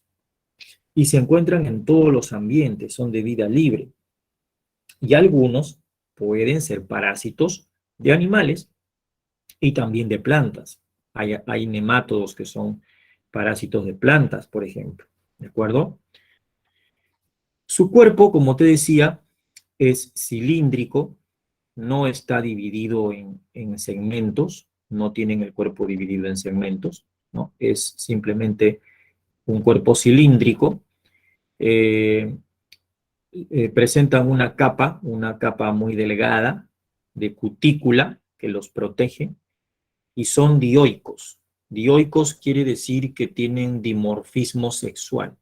Y se encuentran en todos los ambientes, son de vida libre. Y algunos pueden ser parásitos de animales y también de plantas. Hay nemátodos que son parásitos de plantas, por ejemplo. ¿De acuerdo? Su cuerpo, como te decía, es cilíndrico, no está dividido en segmentos, no tienen el cuerpo dividido en segmentos, ¿no? Es simplemente un cuerpo cilíndrico. Eh, Presentan una capa muy delgada de cutícula que los protege y son dioicos. Dioicos quiere decir que tienen dimorfismo sexual.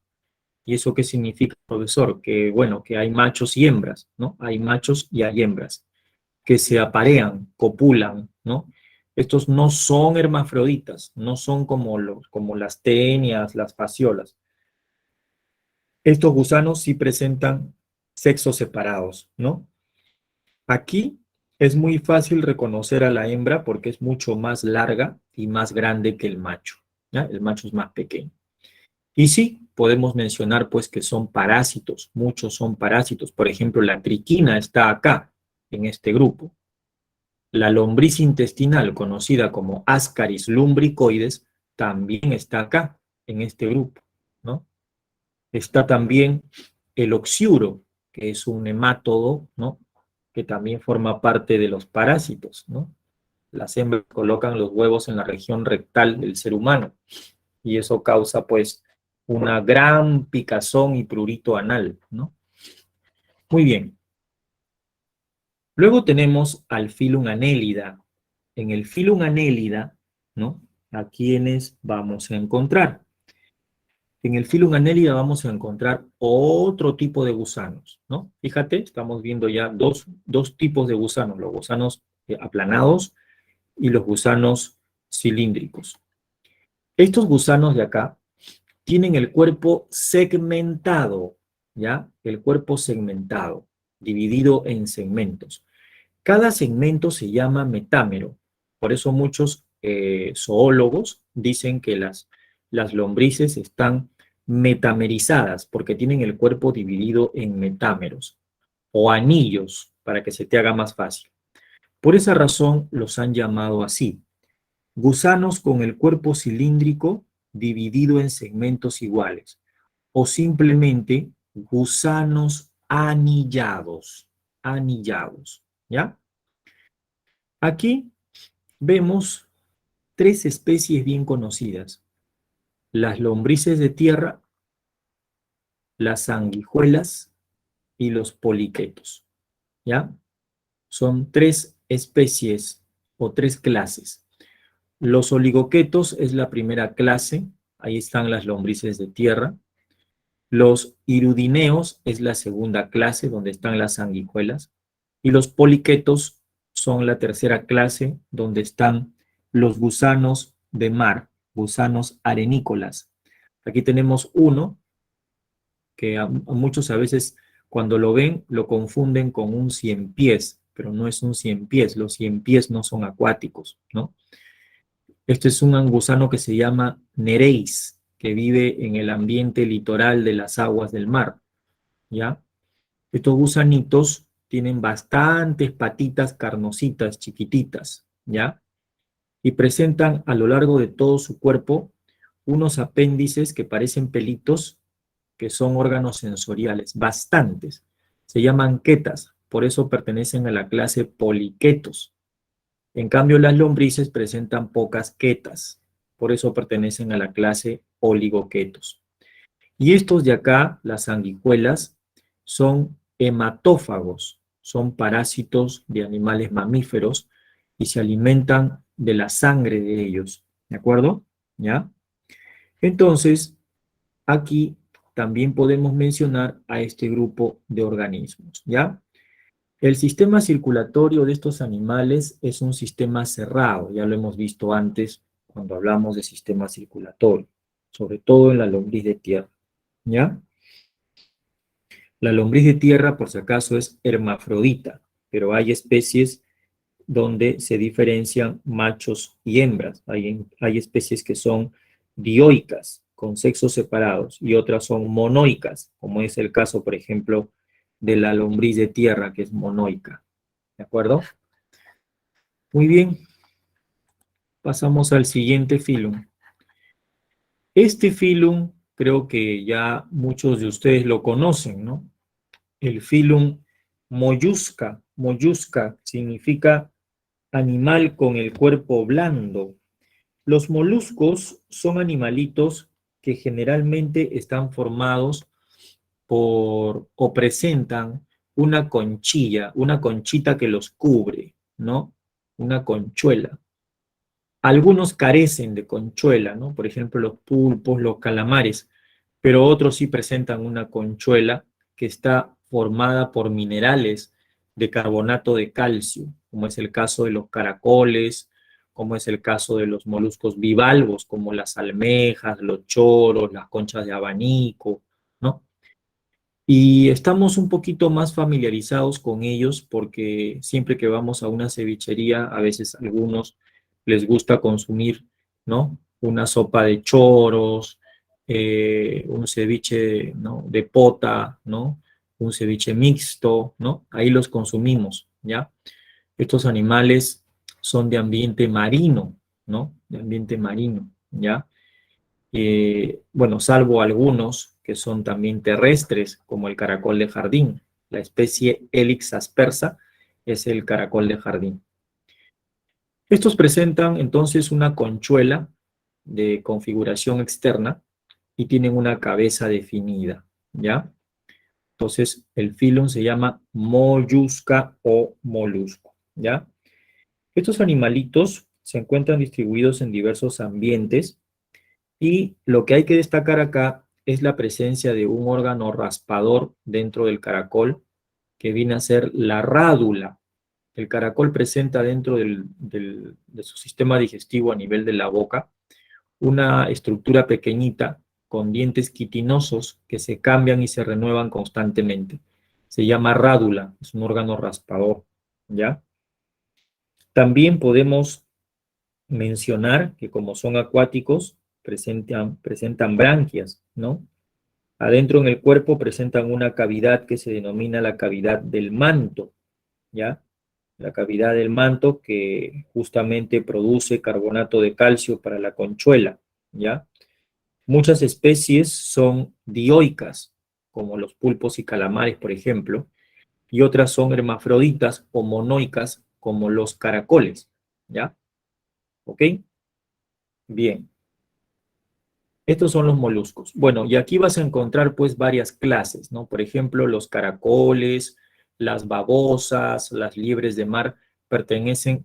¿Y eso qué significa, profesor? Que, bueno, que hay machos y hembras, ¿no? Hay machos y hay hembras que se aparean, copulan, ¿no? Estos no son hermafroditas, no son como las tenias, las fasciolas. Estos gusanos sí presentan sexos separados, ¿no? Aquí es muy fácil reconocer a la hembra porque es mucho más larga y más grande que el macho, ¿ya? El macho es más pequeño. Y sí, podemos mencionar pues que son parásitos, muchos son parásitos. Por ejemplo, la triquina está acá, en este grupo. La lombriz intestinal, conocida como Ascaris lumbricoides, también está acá, en este grupo, ¿no? Está también el oxiuro, que es un nemátodo, ¿no? Que también forma parte de los parásitos, ¿no? Las hembras colocan los huevos en la región rectal del ser humano y eso causa, pues, una gran picazón y prurito anal, ¿no? Muy bien. Luego tenemos al Filum Annelida. En el Filum Annelida, ¿no? ¿A quiénes vamos a encontrar? En el Filum Annelida vamos a encontrar otro tipo de gusanos, ¿no? Fíjate, estamos viendo ya dos tipos de gusanos, los gusanos aplanados y los gusanos cilíndricos. Estos gusanos de acá tienen el cuerpo segmentado, ¿ya? El cuerpo segmentado, dividido en segmentos. Cada segmento se llama metámero. Por eso muchos zoólogos dicen que las lombrices están metamerizadas, porque tienen el cuerpo dividido en metámeros, o anillos, para que se te haga más fácil. Por esa razón los han llamado así. Gusanos con el cuerpo cilíndrico dividido en segmentos iguales, o simplemente gusanos anillados, ¿ya? Aquí vemos tres especies bien conocidas. las lombrices de tierra, las sanguijuelas y los poliquetos, ¿ya? Son 3 especies o 3 clases. Los oligoquetos es la primera clase, ahí están las lombrices de tierra. Los irudineos es la segunda clase, donde están las sanguijuelas. Y los poliquetos son la tercera clase, donde están los gusanos de mar, gusanos arenícolas. Aquí tenemos uno que a muchos a veces cuando lo ven lo confunden con un ciempiés, pero no es un ciempiés, los ciempiés no son acuáticos, ¿no? Este es un gusano que se llama Nereis, que vive en el ambiente litoral de las aguas del mar, ¿ya? Estos gusanitos tienen bastantes patitas carnositas, chiquititas, ¿ya? Y presentan a lo largo de todo su cuerpo unos apéndices que parecen pelitos, que son órganos sensoriales, bastantes. Se llaman quetas, por eso pertenecen a la clase poliquetos. En cambio, las lombrices presentan pocas quetas, por eso pertenecen a la clase oligoquetos. Y estos de acá, las sanguijuelas, son hematófagos, son parásitos de animales mamíferos y se alimentan de la sangre de ellos, ¿de acuerdo? ¿Ya? Entonces, aquí también podemos mencionar a este grupo de organismos, ¿ya? El sistema circulatorio de estos animales es un sistema cerrado, ya lo hemos visto antes cuando hablamos de sistema circulatorio, sobre todo en la lombriz de tierra, ¿ya? La lombriz de tierra, por si acaso, es hermafrodita, pero hay especies donde se diferencian machos y hembras. Hay especies que son dioicas, con sexos separados, y otras son monoicas, como es el caso, por ejemplo, de la lombriz de tierra, que es monoica. ¿De acuerdo? Muy bien. Pasamos al siguiente filum. Este filum creo que ya muchos de ustedes lo conocen, ¿no? El filum Mollusca. Mollusca significa animal con el cuerpo blando. Los moluscos son animalitos que generalmente están formados por o presentan una conchilla, una conchita que los cubre, ¿no? Una conchuela. Algunos carecen de conchuela, ¿no? Por ejemplo, los pulpos, los calamares, pero otros sí presentan una conchuela que está formada por minerales de carbonato de calcio, como es el caso de los caracoles, como es el caso de los moluscos bivalvos, como las almejas, los choros, las conchas de abanico, ¿no? Y estamos un poquito más familiarizados con ellos porque siempre que vamos a una cevichería, a veces a algunos les gusta consumir, ¿no? Una sopa de choros, un ceviche, ¿no? De pota, ¿no? Un ceviche mixto, ¿no? Ahí los consumimos, ¿ya? Estos animales son de ambiente marino, ¿no? De ambiente marino, ¿ya? Bueno, salvo algunos que son también terrestres, como el caracol de jardín. La especie Helix aspersa es el caracol de jardín. Estos presentan entonces una conchuela de configuración externa y tienen una cabeza definida, ¿ya? Entonces, el filum se llama mollusca o molusco, ¿ya? Estos animalitos se encuentran distribuidos en diversos ambientes. Y lo que hay que destacar acá es la presencia de un órgano raspador dentro del caracol, que viene a ser la rádula. El caracol presenta dentro de su sistema digestivo a nivel de la boca una estructura pequeñita con dientes quitinosos que se cambian y se renuevan constantemente. Se llama rádula, es un órgano raspador, ¿ya? También podemos mencionar que como son acuáticos, presentan branquias, ¿no? Adentro en el cuerpo presentan una cavidad que se denomina la cavidad del manto, ¿ya? La cavidad del manto que justamente produce carbonato de calcio para la conchuela, ¿ya? Muchas especies son dioicas, como los pulpos y calamares, por ejemplo, y otras son hermafroditas o monoicas, como los caracoles, ¿ya? ¿Ok? Bien. Estos son los moluscos. Bueno, y aquí vas a encontrar pues varias clases, ¿no? Por ejemplo, los caracoles, las babosas, las liebres de mar pertenecen,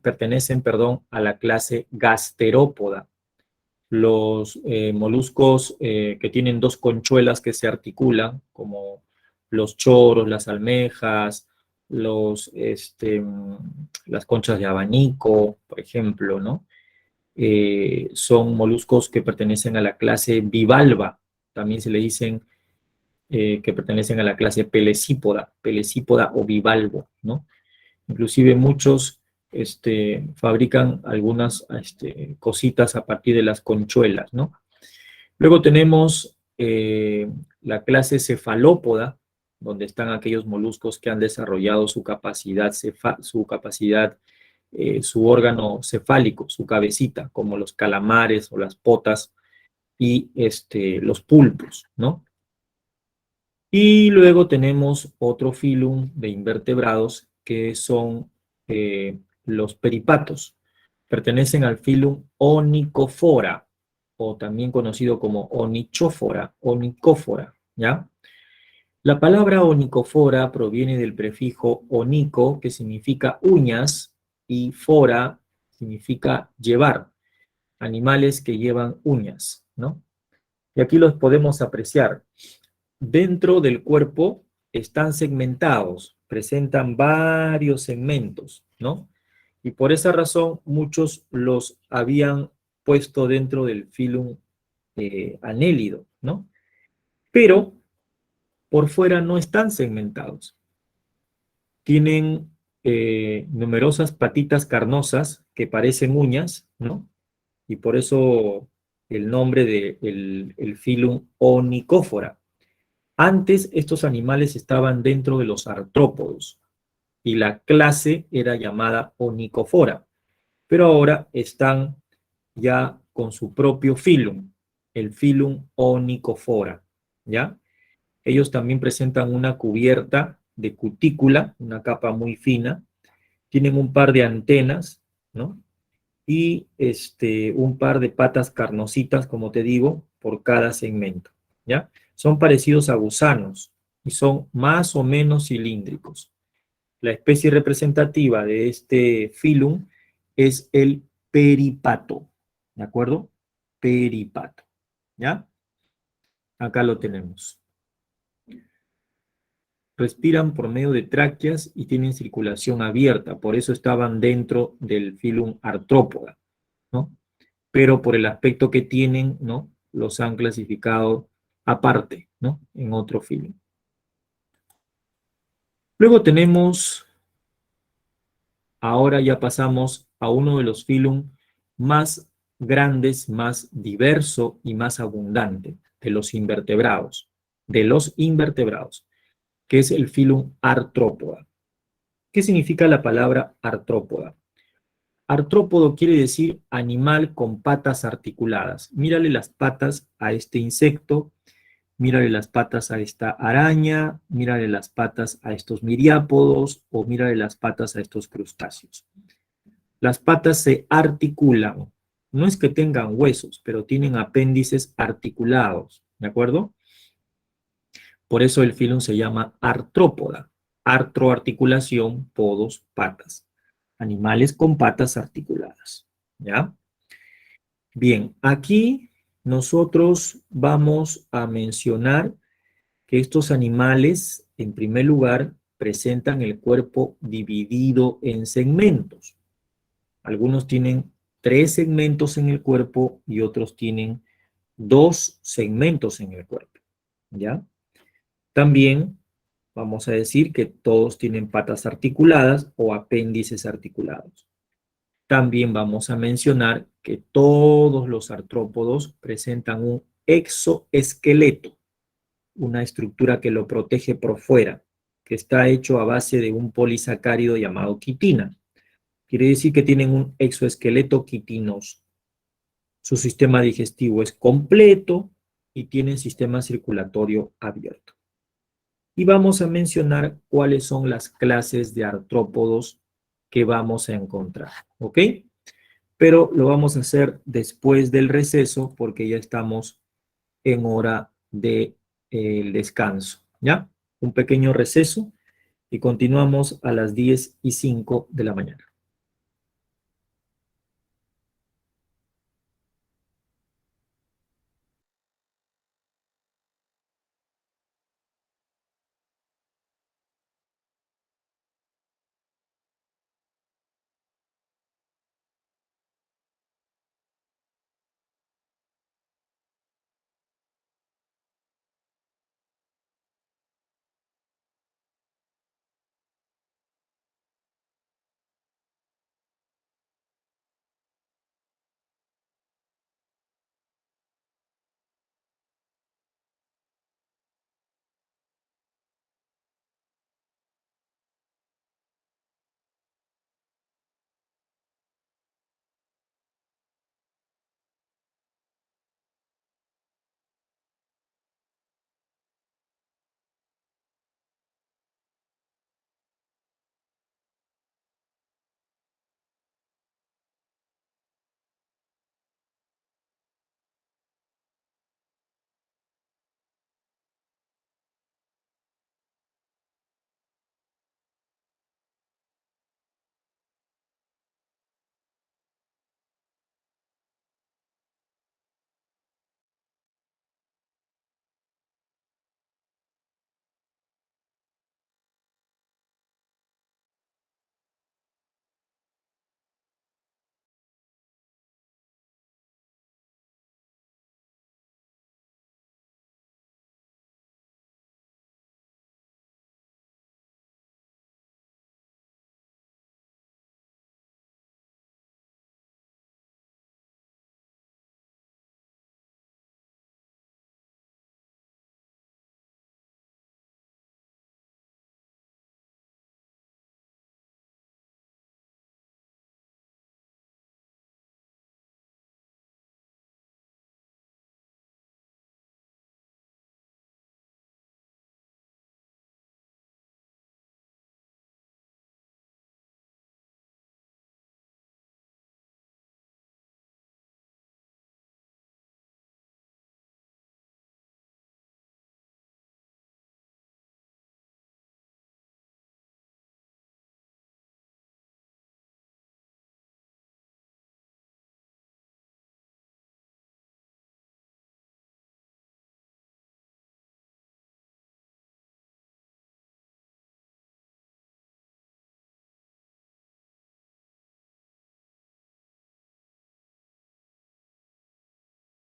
perdón, a la clase gasterópoda. Los moluscos que tienen dos conchuelas que se articulan, como los choros, las almejas, las conchas de abanico, por ejemplo, ¿no? Son moluscos que pertenecen a la clase bivalva, también se le dicen que pertenecen a la clase pelecípoda o bivalvo, ¿no? Inclusive muchos fabrican algunas cositas a partir de las conchuelas, ¿no? Luego tenemos la clase cefalópoda, donde están aquellos moluscos que han desarrollado su capacidad, su órgano cefálico, su cabecita, como los calamares o las potas y los pulpos, ¿no? Y luego tenemos otro filum de invertebrados que son los peripatos. Pertenecen al filum Onychophora, o también conocido como Onychophora, ¿ya? La palabra onychophora proviene del prefijo onico, que significa uñas, y fora significa llevar, animales que llevan uñas, ¿no? Y aquí los podemos apreciar. Dentro del cuerpo están segmentados, presentan varios segmentos, ¿no? Y por esa razón muchos los habían puesto dentro del filum anélido, ¿no? Pero por fuera no están segmentados. Tienen numerosas patitas carnosas que parecen uñas, ¿no? Y por eso el nombre del filum Onychophora. Antes estos animales estaban dentro de los artrópodos y la clase era llamada Onychophora, pero ahora están ya con su propio filum, el filum Onychophora, ¿ya? Ellos también presentan una cubierta de cutícula, una capa muy fina, tienen un par de antenas, ¿no? Y un par de patas carnositas, como te digo, por cada segmento, ¿ya? Son parecidos a gusanos y son más o menos cilíndricos. La especie representativa de este filum es el peripato, ¿de acuerdo? Peripato, ¿ya? Acá lo tenemos. Respiran por medio de tráqueas y tienen circulación abierta, por eso estaban dentro del filum artrópoda, ¿no? Pero por el aspecto que tienen, ¿no? Los han clasificado aparte, ¿no? En otro filum. Luego tenemos, ahora ya pasamos a uno de los filum más grandes, más diverso y más abundante de los invertebrados, que es el filum Artrópoda. ¿Qué significa la palabra artrópoda? Artrópodo quiere decir animal con patas articuladas. Mírale las patas a este insecto, mírale las patas a esta araña, mírale las patas a estos miriápodos o mírale las patas a estos crustáceos. Las patas se articulan. No es que tengan huesos, pero tienen apéndices articulados, ¿de acuerdo? Por eso el filum se llama artrópoda. Artroarticulación, podos, patas. Animales con patas articuladas, ¿ya? Bien, aquí nosotros vamos a mencionar que estos animales, en primer lugar, presentan el cuerpo dividido en segmentos. Algunos tienen 3 segmentos en el cuerpo y otros tienen 2 segmentos en el cuerpo, ¿ya? También vamos a decir que todos tienen patas articuladas o apéndices articulados. También vamos a mencionar que todos los artrópodos presentan un exoesqueleto, una estructura que lo protege por fuera, que está hecho a base de un polisacárido llamado quitina. Quiere decir que tienen un exoesqueleto quitinoso. Su sistema digestivo es completo y tienen sistema circulatorio abierto. Y vamos a mencionar cuáles son las clases de artrópodos que vamos a encontrar, ¿ok? Pero lo vamos a hacer después del receso porque ya estamos en hora de descanso, ¿ya? Un pequeño receso y continuamos a las 10:05 de la mañana.